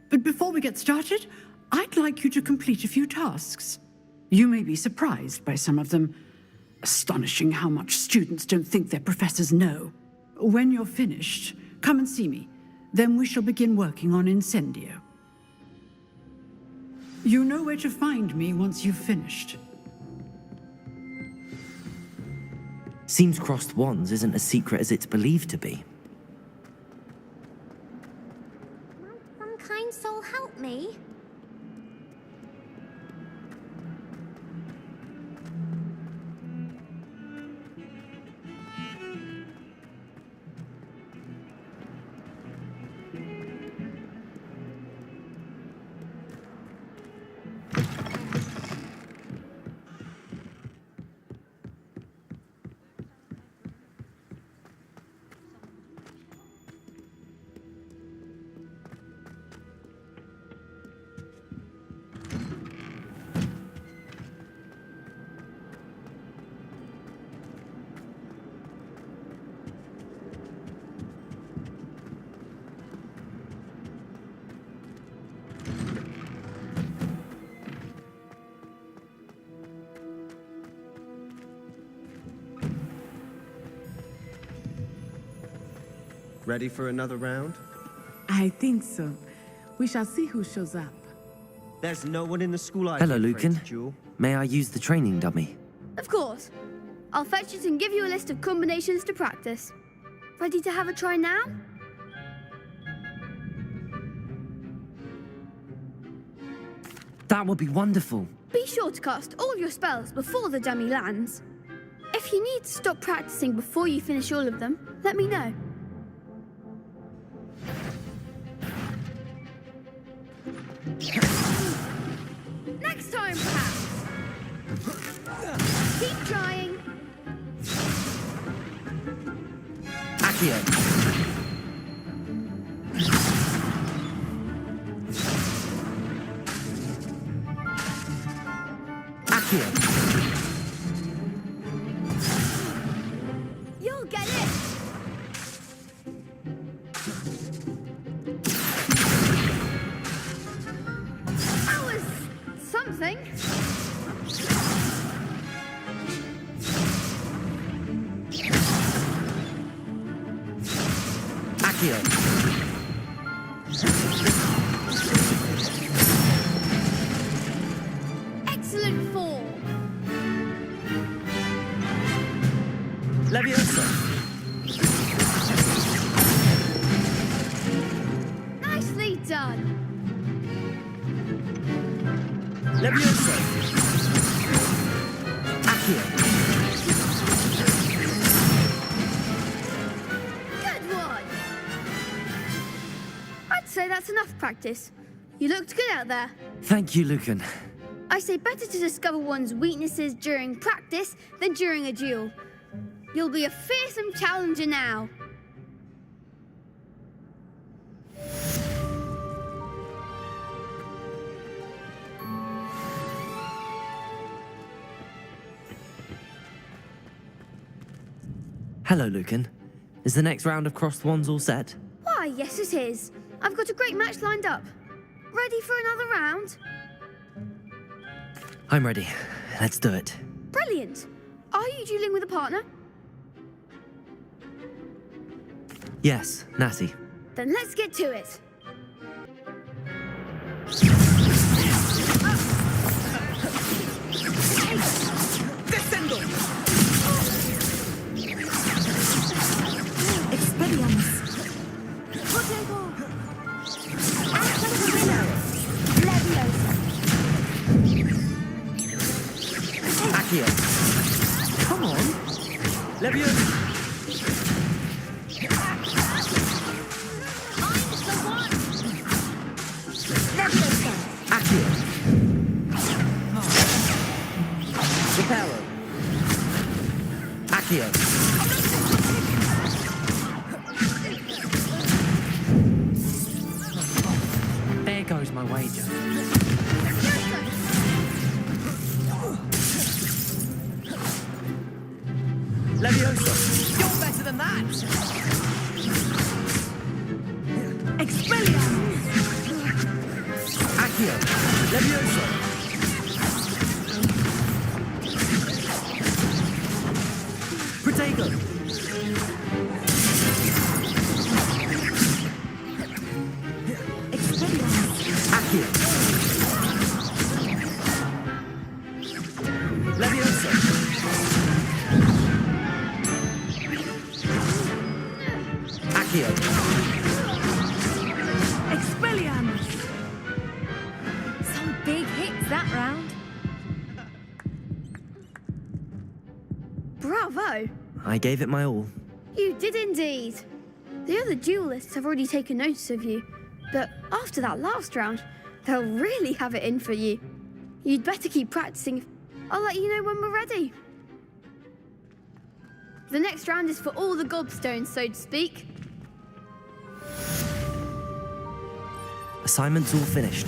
Speaker 7: But before we get started, I'd like you to complete a few tasks. You may be surprised by some of them. Astonishing how much students don't think their professors know. When you're finished, come and see me. Then we shall begin working on Incendio. You know where to find me once you've finished.
Speaker 3: Seems crossed wands isn't as secret as it's believed to be.
Speaker 11: Might some kind soul help me?
Speaker 9: Ready for another round?
Speaker 14: I think so. We shall see who shows up.
Speaker 9: There's no one in the school I'd
Speaker 3: Hello,
Speaker 9: be afraid
Speaker 3: Lucan.
Speaker 9: to duel.
Speaker 3: May I use the training dummy?
Speaker 11: Of course. I'll fetch it and give you a list of combinations to practice. Ready to have a try now?
Speaker 3: That would be wonderful.
Speaker 11: Be sure to cast all your spells before the dummy lands. If you need to stop practicing before you finish all of them, let me know. Next time, perhaps. Keep trying.
Speaker 3: Accio. Accio.
Speaker 11: You'll get it. That was something.
Speaker 3: Accio.
Speaker 11: Excellent form.
Speaker 3: Leviosa.
Speaker 11: Nicely done.
Speaker 3: Leviosa. Accio.
Speaker 11: Good one. I'd say that's enough practice. You looked good out there.
Speaker 3: Thank you, Lucan.
Speaker 11: I say better to discover one's weaknesses during practice than during a duel. You'll be a fearsome challenger now.
Speaker 3: Hello, Lucan. Is the next round of crossed wands all set?
Speaker 11: Why, yes it is. I've got a great match lined up. Ready for another round?
Speaker 3: I'm ready. Let's do it.
Speaker 11: Brilliant. Are you dueling with a partner?
Speaker 3: Yes, Natty.
Speaker 11: Then let's get to it.
Speaker 6: Descendo!
Speaker 10: Expelliarmus.
Speaker 3: Accio. Come on. Leviosa. Accio. Reparo. Accio. There goes my wager. Leviosa.
Speaker 6: You're better than that!
Speaker 10: Expelliarmus.
Speaker 3: Accio. Leviosa. Protego. Accio. Leviosa. Accio.
Speaker 10: Expelliarmus.
Speaker 5: Some big hits that round.
Speaker 11: Bravo.
Speaker 3: I gave it my all.
Speaker 11: You did indeed. The other duelists have already taken notice of you, but after that last round, they'll really have it in for you. You'd better keep practicing. I'll let you know when we're ready. The next round is for all the gobstones, so to speak.
Speaker 3: Assignment's all finished.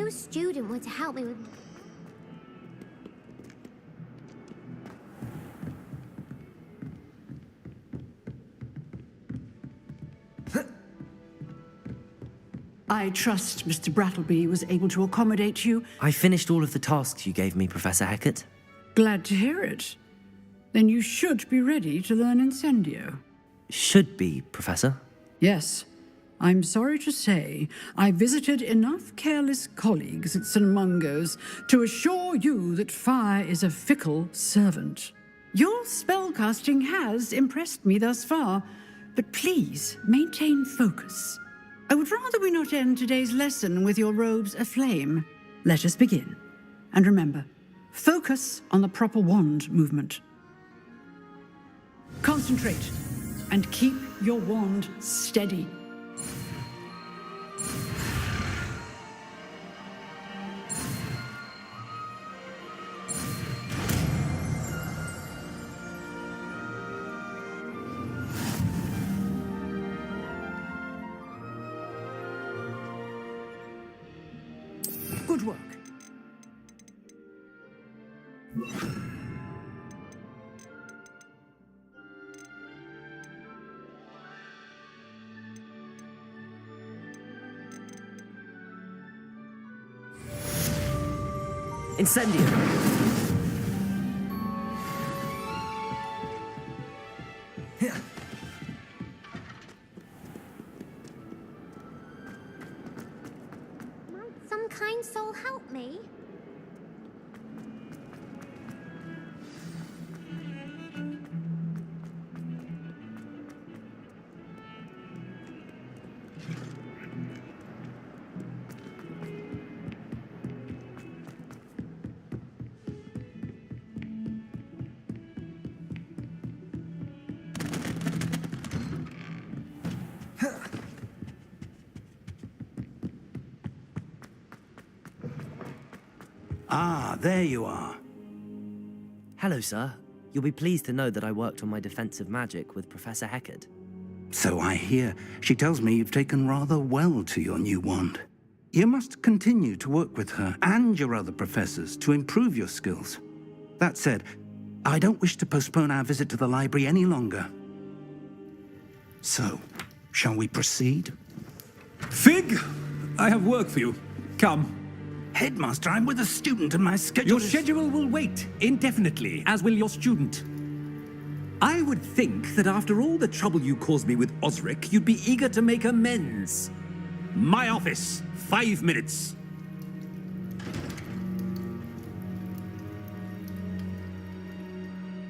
Speaker 20: new student were to help me with...
Speaker 7: I trust Mr. Brattleby was able to accommodate you.
Speaker 3: I finished all of the tasks you gave me, Professor Hecat.
Speaker 7: Glad to hear it. Then you should be ready to learn Incendio.
Speaker 3: Should be, Professor.
Speaker 7: Yes. I'm sorry to say, I visited enough careless colleagues at St. Mungo's to assure you that fire is a fickle servant. Your spellcasting has impressed me thus far, but please maintain focus. I would rather we not end today's lesson with your robes aflame. Let us begin. And remember, focus on the proper wand movement. Concentrate and keep your wand steady. Good work.
Speaker 3: Incendio!
Speaker 20: Might some kind soul help me?
Speaker 15: Ah, there you are.
Speaker 3: Hello, sir. You'll be pleased to know that I worked on my defensive magic with Professor Hecat.
Speaker 15: So I hear. She tells me you've taken rather well to your new wand. You must continue to work with her and your other professors to improve your skills. That said, I don't wish to postpone our visit to the library any longer. So, shall we proceed?
Speaker 21: Fig, I have work for you. Come.
Speaker 15: Headmaster, I'm with a student and my schedule
Speaker 21: Your schedule will wait indefinitely, as will your student. I would think that after all the trouble you caused me with Osric, you'd be eager to make amends. My office, 5 minutes.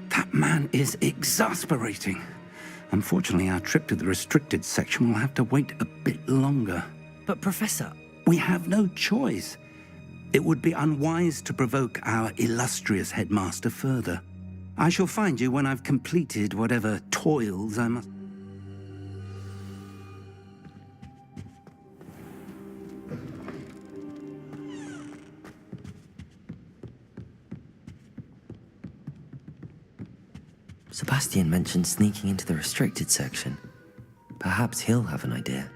Speaker 15: That man is exasperating. Unfortunately, our trip to the restricted section will have to wait a bit longer.
Speaker 3: But, Professor...
Speaker 15: We have no choice. It would be unwise to provoke our illustrious headmaster further. I shall find you when I've completed whatever toils I must...
Speaker 3: Sebastian mentioned sneaking into the restricted section. Perhaps he'll have an idea.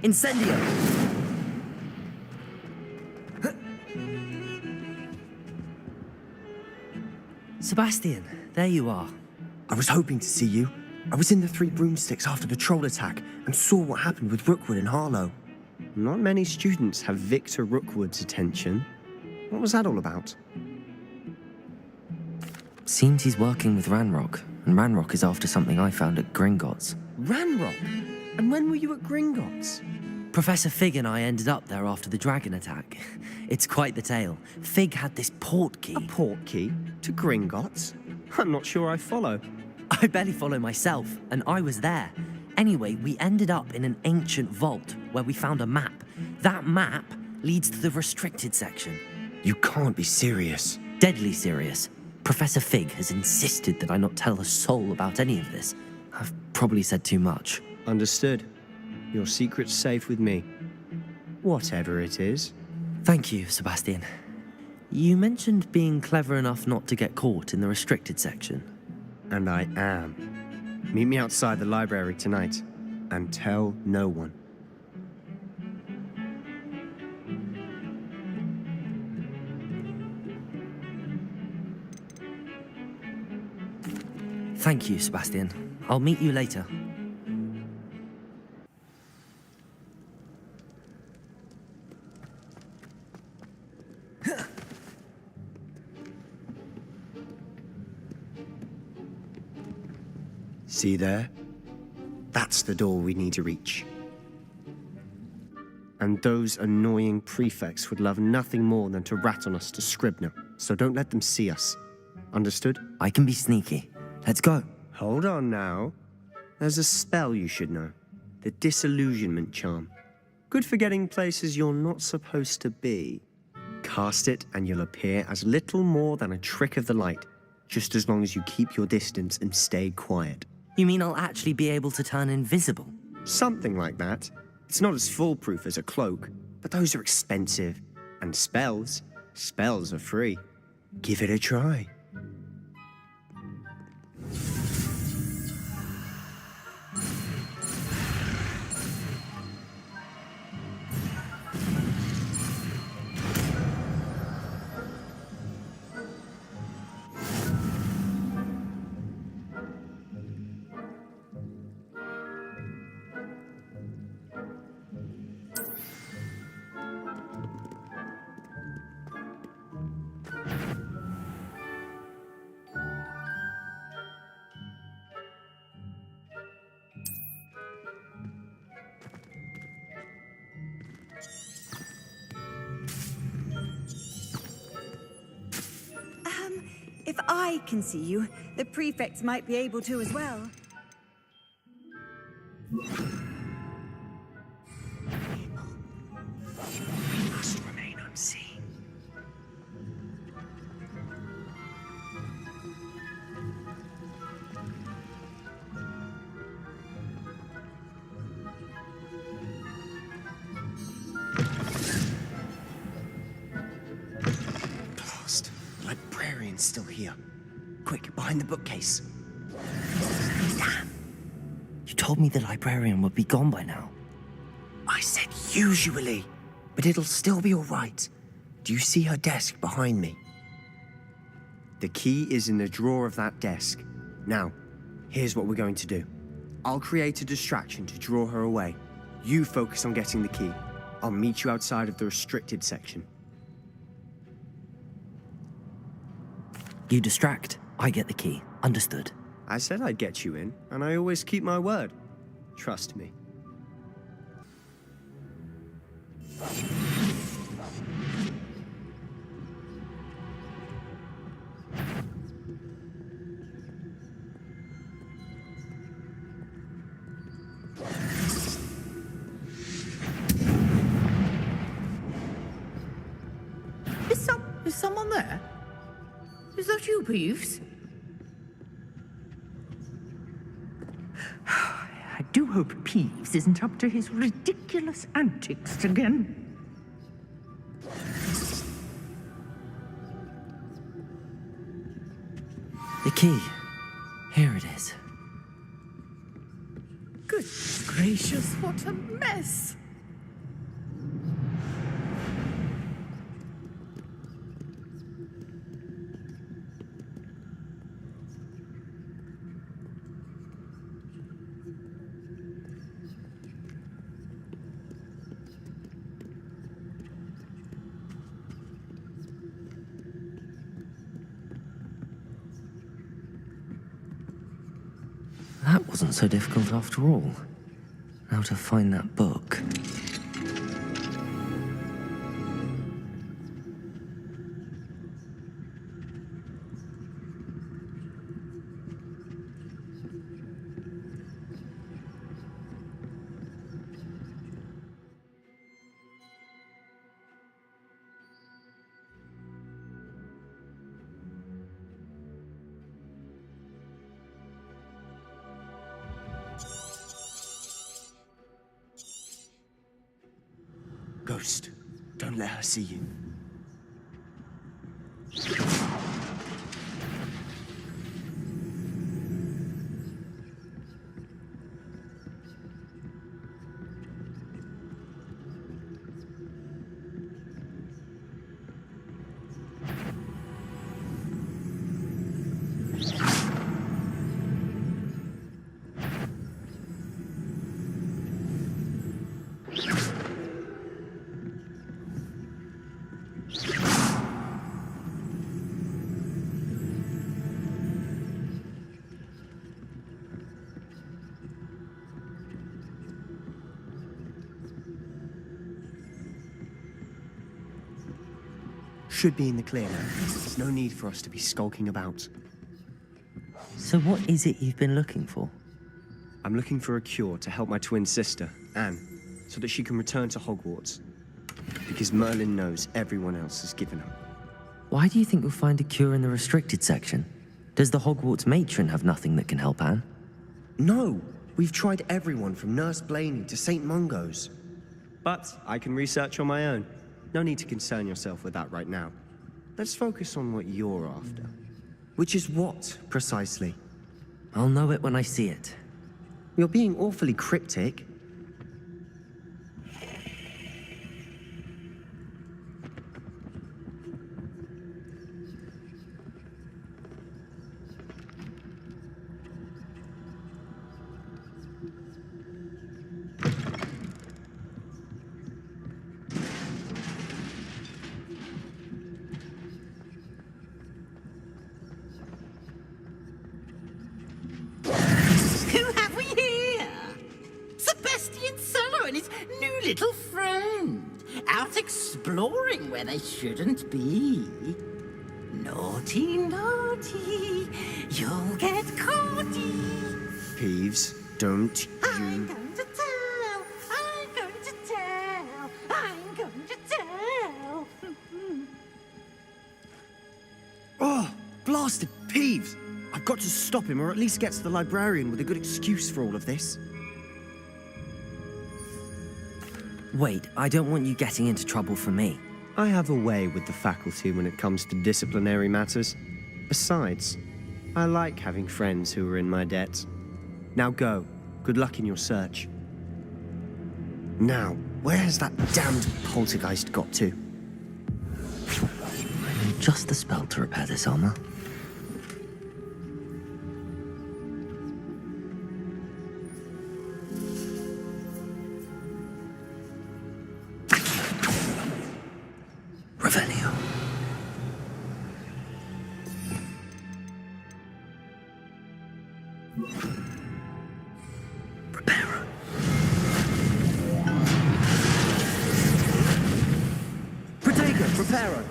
Speaker 3: Incendio! Sebastian, there you are.
Speaker 9: I was hoping to see you. I was in the Three Broomsticks after the troll attack and saw what happened with Rookwood and Harlow. Not many students have Victor Rookwood's attention. What was that all about?
Speaker 3: Seems he's working with Ranrock, and Ranrock is after something I found at Gringotts.
Speaker 9: Ranrock? And when were you at Gringotts?
Speaker 3: Professor Fig and I ended up there after the dragon attack. It's quite the tale. Fig had this port key.
Speaker 9: A port key? To Gringotts? I'm not sure I follow.
Speaker 3: I barely follow myself, and I was there. Anyway, we ended up in an ancient vault where we found a map. That map leads to the restricted section.
Speaker 9: You can't be serious.
Speaker 3: Deadly serious. Professor Fig has insisted that I not tell a soul about any of this. I've probably said too much.
Speaker 9: Understood. Your secret's safe with me. Whatever it is.
Speaker 3: Thank you, Sebastian. You mentioned being clever enough not to get caught in the restricted section.
Speaker 9: And I am. Meet me outside the library tonight, and tell no one.
Speaker 3: Thank you, Sebastian. I'll meet you later.
Speaker 9: See there? That's the door we need to reach. And those annoying prefects would love nothing more than to rat on us to Scribner, so don't let them see us. Understood?
Speaker 3: I can be sneaky. Let's go.
Speaker 9: Hold on now. There's a spell you should know. The Disillusionment Charm. Good for getting places you're not supposed to be. Cast it and you'll appear as little more than a trick of the light, just as long as you keep your distance and stay quiet.
Speaker 3: You mean I'll actually be able to turn invisible?
Speaker 9: Something like that. It's not as foolproof as a cloak, but those are expensive. And spells are free. Give it a try.
Speaker 17: If I can see you, the prefects might be able to as well.
Speaker 3: We must remain unseen.
Speaker 9: Blast. The librarian's still here. Quick, behind the bookcase.
Speaker 3: Damn. You told me the librarian would be gone by now.
Speaker 9: I said usually, but it'll still be all right. Do you see her desk behind me? The key is in the drawer of that desk. Now, here's what we're going to do. I'll create a distraction to draw her away. You focus on getting the key. I'll meet you outside of the restricted section.
Speaker 3: You distract, I get the key. Understood.
Speaker 9: I said I'd get you in, and I always keep my word. Trust me.
Speaker 6: Is someone there? Is that you, Peeves?
Speaker 10: I do hope Peeves isn't up to his ridiculous antics again.
Speaker 3: The key. Here it is.
Speaker 6: Good gracious, what a mess!
Speaker 3: That wasn't so difficult after all. Now to find that book. Ghost, don't let her see you.
Speaker 9: Should be in the clear now. There's no need for us to be skulking about.
Speaker 3: So what is it you've been looking for?
Speaker 9: I'm looking for a cure to help my twin sister, Anne, so that she can return to Hogwarts. Because Merlin knows everyone else has given up.
Speaker 3: Why do you think you'll find a cure in the restricted section? Does the Hogwarts matron have nothing that can help Anne?
Speaker 9: No! We've tried everyone from Nurse Blaney to St. Mungo's. But I can research on my own. No need to concern yourself with that right now. Let's focus on what you're after. Which is what, precisely?
Speaker 3: I'll know it when I see it.
Speaker 9: You're being awfully cryptic.
Speaker 6: Who have we here? Sebastian Cello and his new little friend. Out exploring where they shouldn't be. Naughty, naughty. You'll get caughty.
Speaker 9: Peeves, don't
Speaker 6: I'm going to tell. I'm going to tell. I'm going to tell.
Speaker 9: Oh, blasted Peeves! I've got to stop him, or at least get to the librarian with a good excuse for all of this.
Speaker 3: Wait, I don't want you getting into trouble for me.
Speaker 9: I have a way with the faculty when it comes to disciplinary matters. Besides, I like having friends who are in my debt. Now go. Good luck in your search. Now, where has that damned poltergeist got to?
Speaker 3: I need just the spell to repair this armor. Revelio. Preparo.
Speaker 9: Protego, Preparo.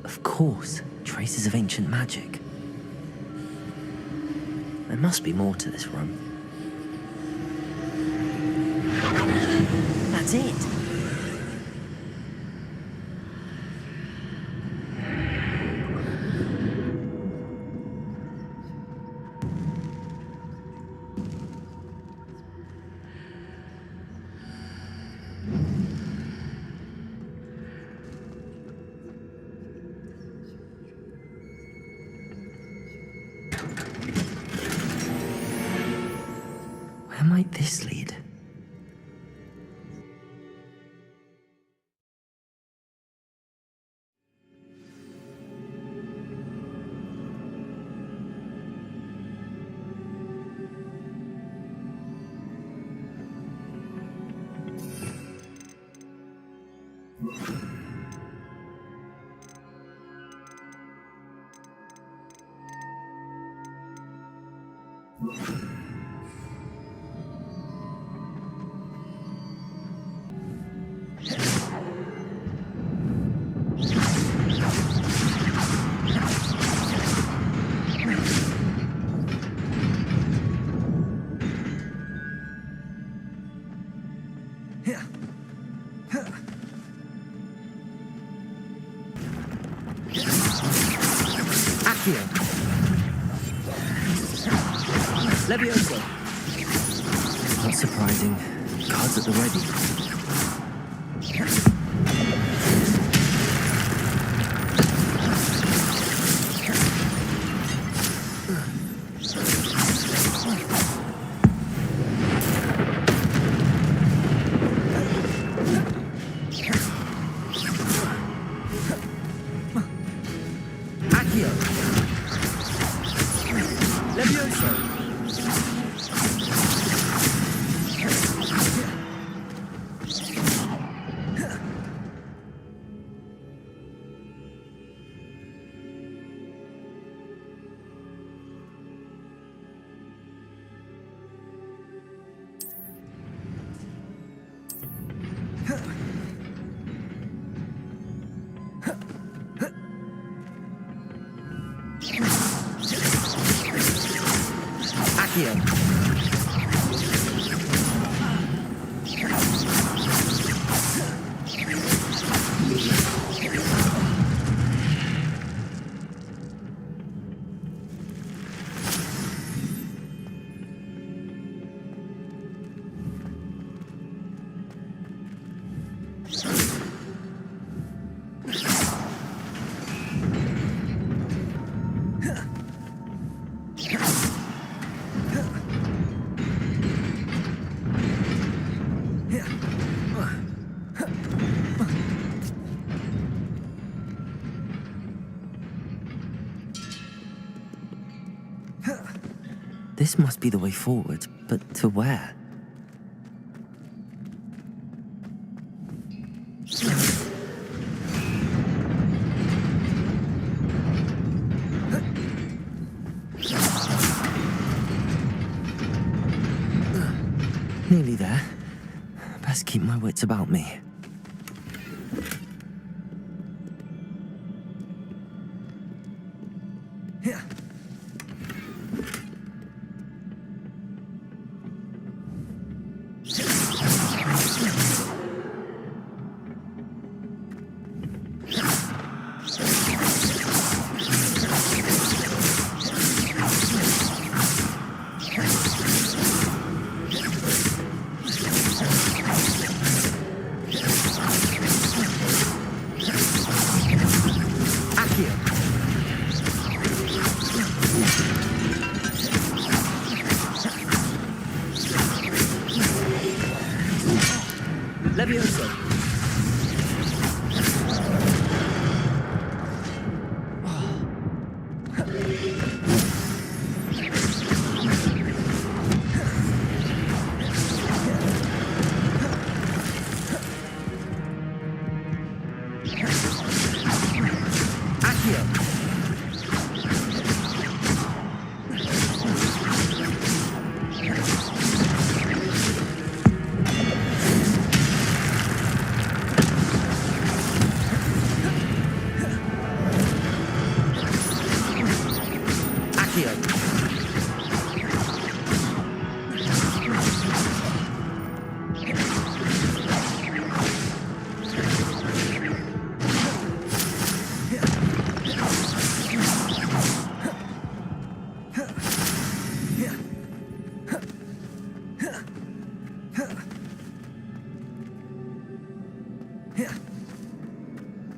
Speaker 3: Of course, traces of ancient magic. There must be more to this room. That's it! Where might this lead? Accio. Levioso. Not surprising. Cards at the ready. Accio. Levioso. Accio. This must be the way forward, but to where? Nearly there. Best keep my wits about me. Levioso. Accio.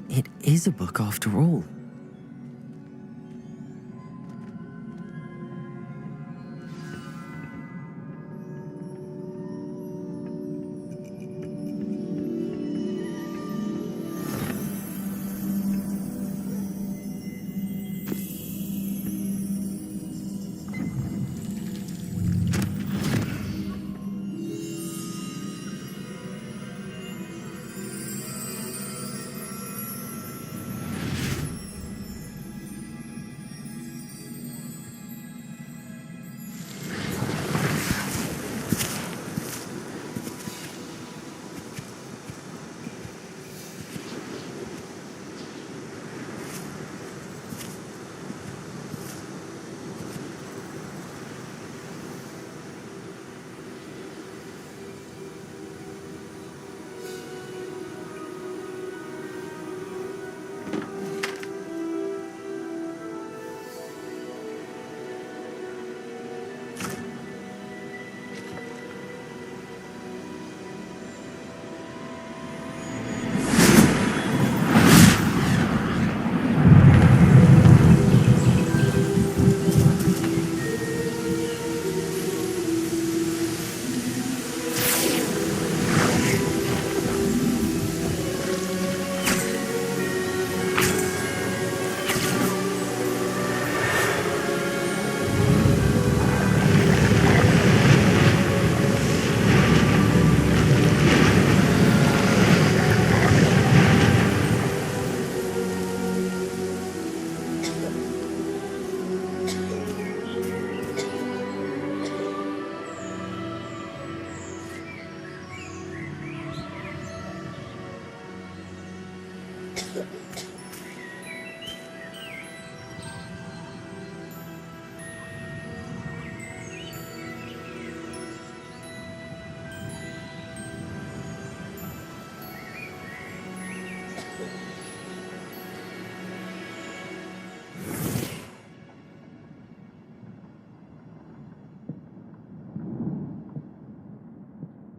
Speaker 3: It is a book after all.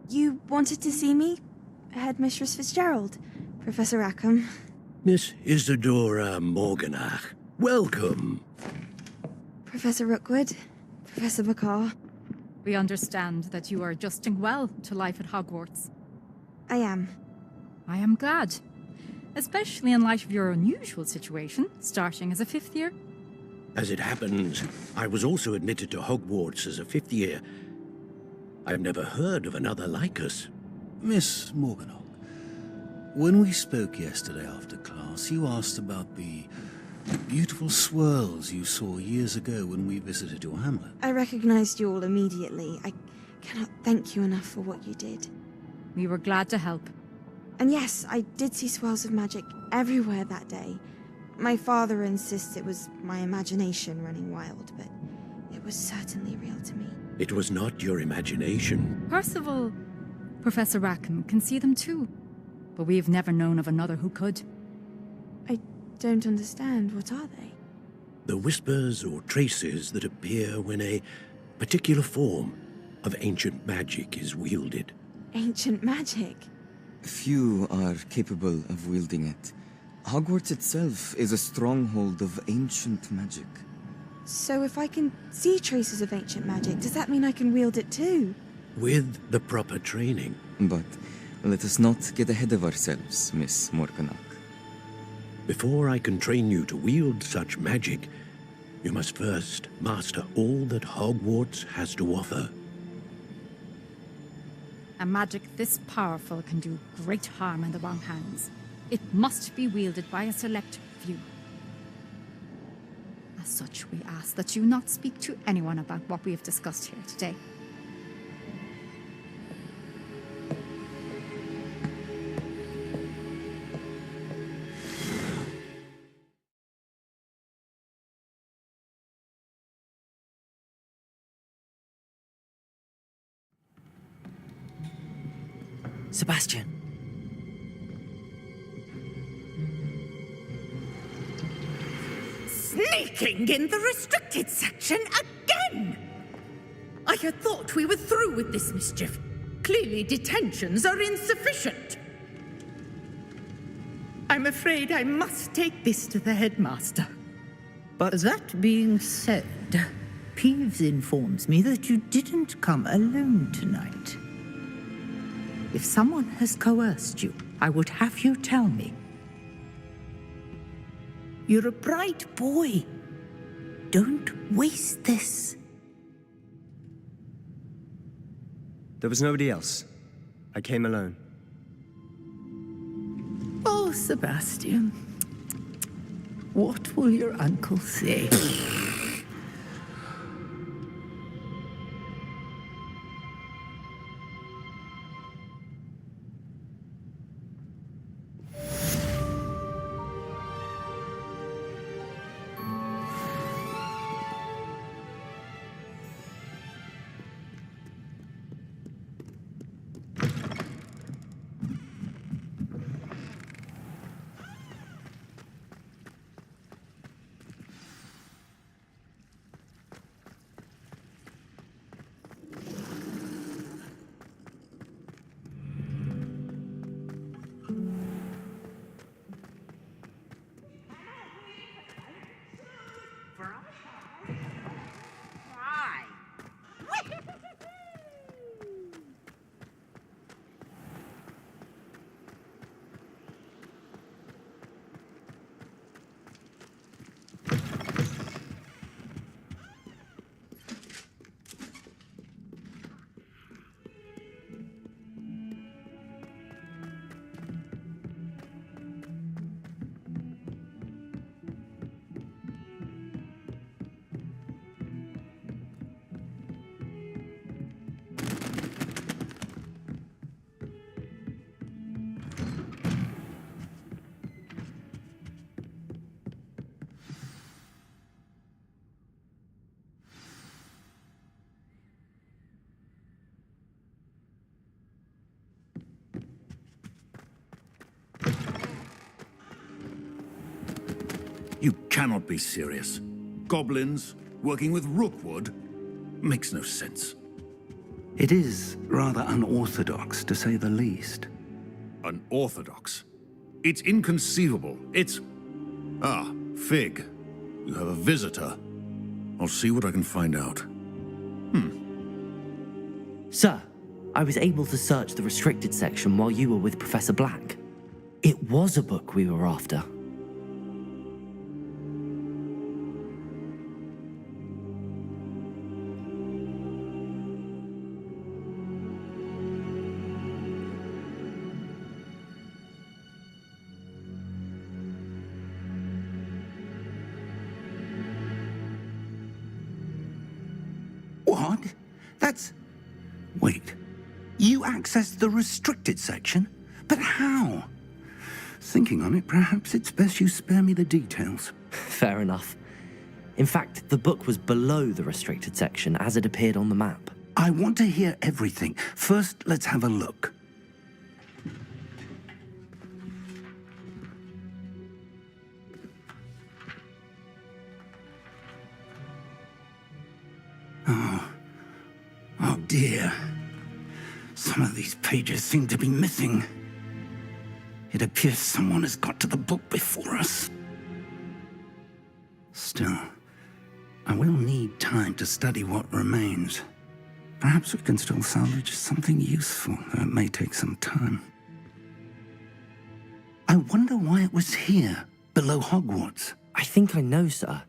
Speaker 4: You wanted to see me? Headmistress Fitzgerald, Professor Rackham.
Speaker 2: Miss Isadora Morganach, welcome.
Speaker 4: Professor Rookwood, Professor Bakar.
Speaker 22: We understand that you are adjusting well to life at Hogwarts.
Speaker 4: I am.
Speaker 22: I am glad. Especially in light of your unusual situation, starting as a fifth year.
Speaker 2: As it happens, I was also admitted to Hogwarts as a fifth year. I've never heard of another like us.
Speaker 19: Miss Morganach, when we spoke yesterday after class, you asked about the beautiful swirls you saw years ago when we visited your hamlet.
Speaker 4: I recognized you all immediately. I cannot thank you enough for what you did.
Speaker 22: We were glad to help.
Speaker 4: And yes, I did see swirls of magic everywhere that day. My father insists it was my imagination running wild, but it was certainly real to me.
Speaker 2: It was not your imagination.
Speaker 22: Percival, Professor Rackham can see them too. But we've never known of another who could.
Speaker 4: I don't understand. What are they?
Speaker 2: The whispers or traces that appear when a particular form of ancient magic is wielded.
Speaker 4: Ancient magic?
Speaker 3: Few are capable of wielding it. Hogwarts itself is a stronghold of ancient magic.
Speaker 4: So if I can see traces of ancient magic, does that mean I can wield it too?
Speaker 2: With the proper training.
Speaker 3: But let us not get ahead of ourselves, Miss Morganach.
Speaker 2: Before I can train you to wield such magic, you must first master all that Hogwarts has to offer.
Speaker 22: A magic this powerful can do great harm in the wrong hands. It must be wielded by a select few. As such, we ask that you not speak to anyone about what we have discussed here today.
Speaker 3: Sebastian.
Speaker 10: Sneaking in the restricted section again! I had thought we were through with this mischief. Clearly detentions are insufficient. I'm afraid I must take this to the headmaster.
Speaker 8: But that being said, Peeves informs me that you didn't come alone tonight. If someone has coerced you, I would have you tell me. You're a bright boy. Don't waste this.
Speaker 9: There was nobody else. I came alone.
Speaker 8: Oh, Sebastian. What will your uncle say?
Speaker 19: You cannot be serious. Goblins working with Rookwood makes no sense.
Speaker 15: It is rather unorthodox, to say the least.
Speaker 19: Unorthodox? It's inconceivable. It's... Ah, Fig. You have a visitor. I'll see what I can find out.
Speaker 3: Sir, I was able to search the restricted section while you were with Professor Black. It was a book we were after.
Speaker 15: What? That's... Wait. You accessed the restricted section? But how? Thinking on it, perhaps it's best you spare me the details.
Speaker 3: Fair enough. In fact, the book was below the restricted section as it appeared on the map.
Speaker 15: I want to hear everything. First, let's have a look. Oh dear. Some of these pages seem to be missing. It appears someone has got to the book before us. Still, I will need time to study what remains. Perhaps we can still salvage something useful, though it may take some time. I wonder why it was here, below Hogwarts.
Speaker 3: I think I know, sir.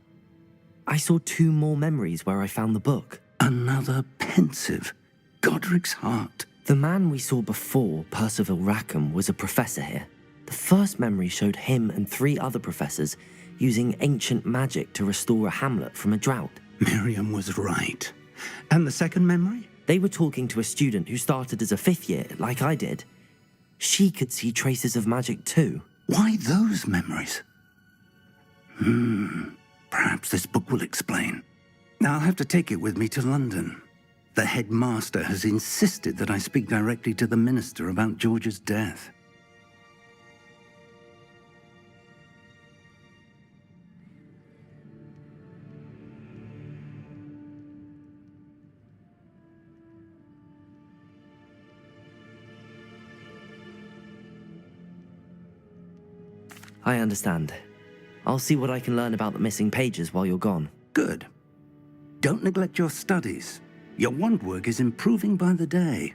Speaker 3: I saw 2 more memories where I found the book.
Speaker 15: Another pensive. Godric's heart.
Speaker 3: The man we saw before, Percival Rackham, was a professor here. The first memory showed him and 3 other professors using ancient magic to restore a hamlet from a drought.
Speaker 15: Miriam was right. And the second memory?
Speaker 3: They were talking to a student who started as a 5th year, like I did. She could see traces of magic too.
Speaker 15: Why those memories? Perhaps this book will explain. I'll have to take it with me to London. The headmaster has insisted that I speak directly to the minister about George's death.
Speaker 3: I understand. I'll see what I can learn about the missing pages while you're gone.
Speaker 15: Good. Don't neglect your studies. Your wand work is improving by the day.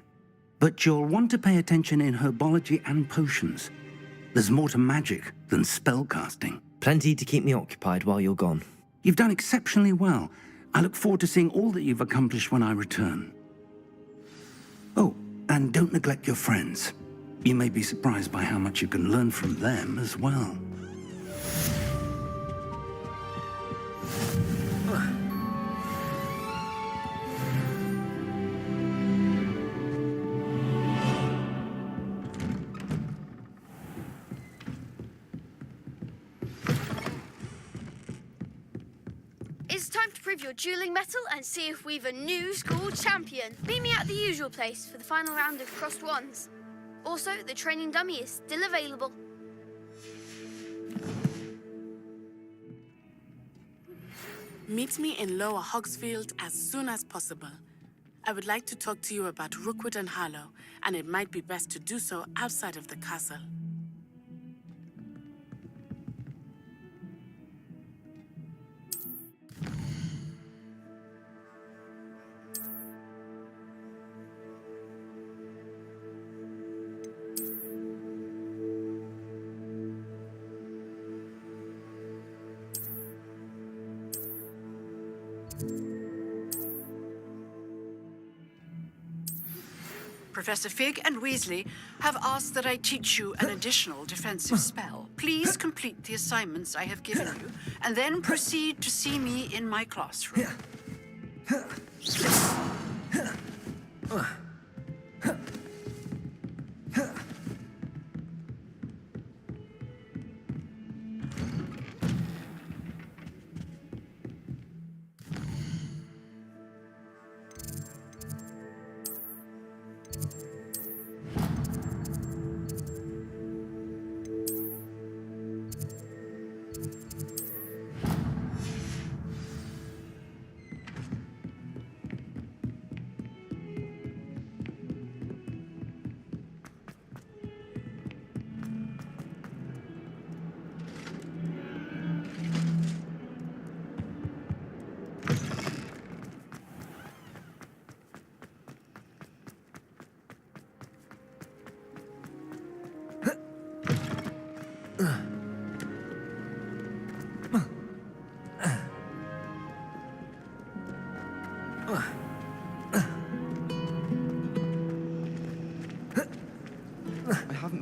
Speaker 15: But you'll want to pay attention in herbology and potions. There's more to magic than spellcasting.
Speaker 3: Plenty to keep me occupied while you're gone.
Speaker 15: You've done exceptionally well. I look forward to seeing all that you've accomplished when I return. Oh, and don't neglect your friends. You may be surprised by how much you can learn from them as well.
Speaker 11: It's time to prove your dueling mettle and see if we've a new school champion. Meet me at the usual place for the final round of crossed wands. Also, the training dummy is still available.
Speaker 14: Meet me in Lower Hogsfield as soon as possible. I would like to talk to you about Rookwood and Harlow, and it might be best to do so outside of the castle.
Speaker 7: Professor Fig and Weasley have asked that I teach you an additional defensive spell. Please complete the assignments I have given you, and then proceed to see me in my classroom.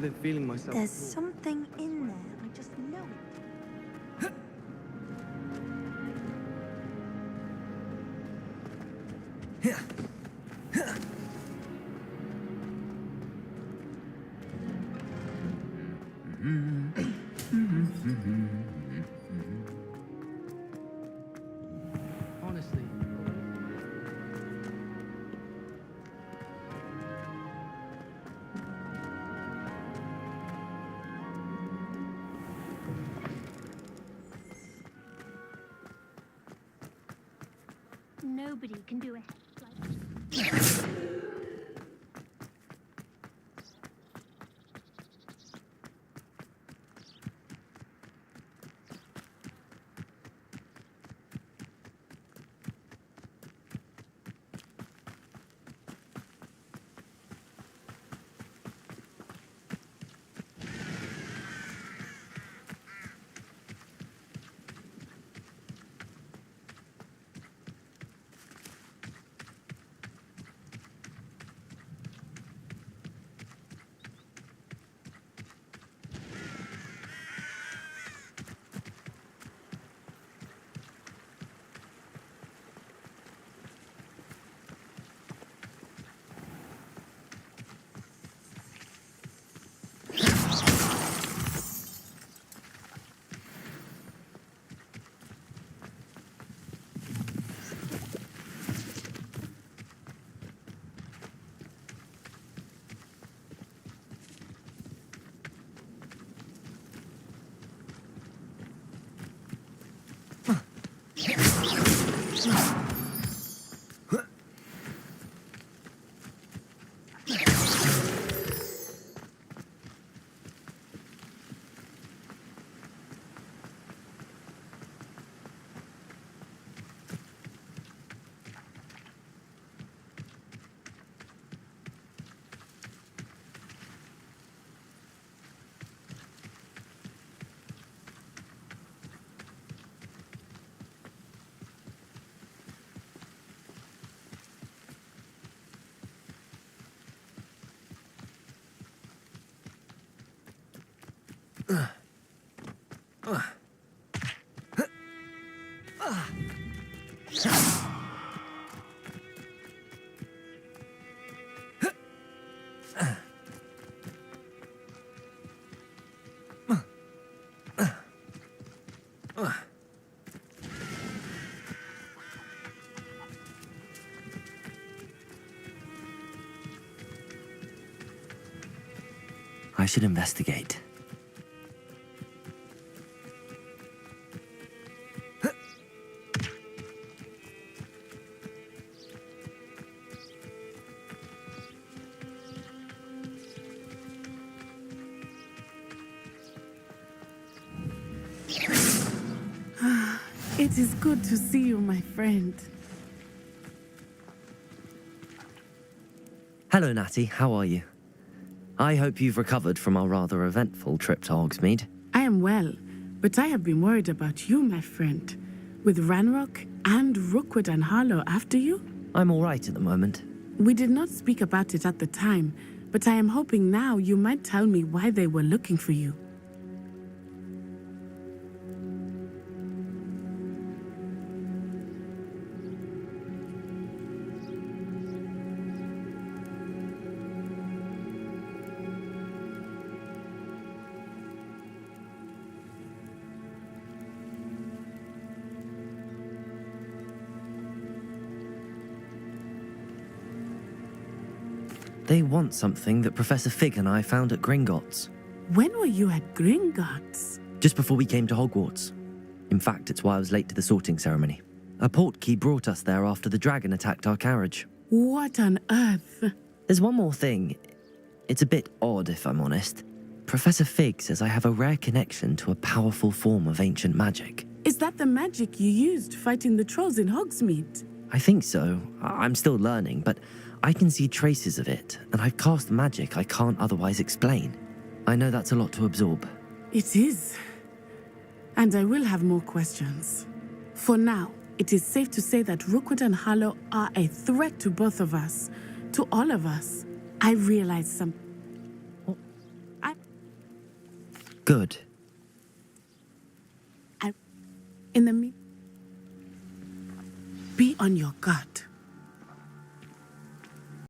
Speaker 13: been feeling myself.
Speaker 4: There's something in there. I just know it.
Speaker 13: Honestly.
Speaker 20: Nobody can do a hex like
Speaker 3: I should investigate.
Speaker 14: It is good to see you, my friend.
Speaker 3: Hello, Natty. How are you? I hope you've recovered from our rather eventful trip to Hogsmeade.
Speaker 14: I am well, but I have been worried about you, my friend. With Ranrock and Rookwood and Harlow after you?
Speaker 3: I'm all right at the moment.
Speaker 14: We did not speak about it at the time, but I am hoping now you might tell me why they were looking for you.
Speaker 3: They want something that Professor Fig and I found at Gringotts.
Speaker 14: When were you at Gringotts?
Speaker 3: Just before we came to Hogwarts. In fact, it's why I was late to the sorting ceremony. A portkey brought us there after the dragon attacked our carriage.
Speaker 14: What on earth?
Speaker 3: There's one more thing. It's a bit odd, if I'm honest. Professor Fig says I have a rare connection to a powerful form of ancient magic.
Speaker 14: Is that the magic you used fighting the trolls in Hogsmeade?
Speaker 3: I think so. I'm still learning, but I can see traces of it, and I've cast magic I can't otherwise explain. I know that's a lot to absorb.
Speaker 14: It is. And I will have more questions. For now, it is safe to say that Rookwood and Harlow are a threat to both of us. To all of us. I realize some...
Speaker 3: Good.
Speaker 14: In the be on your guard.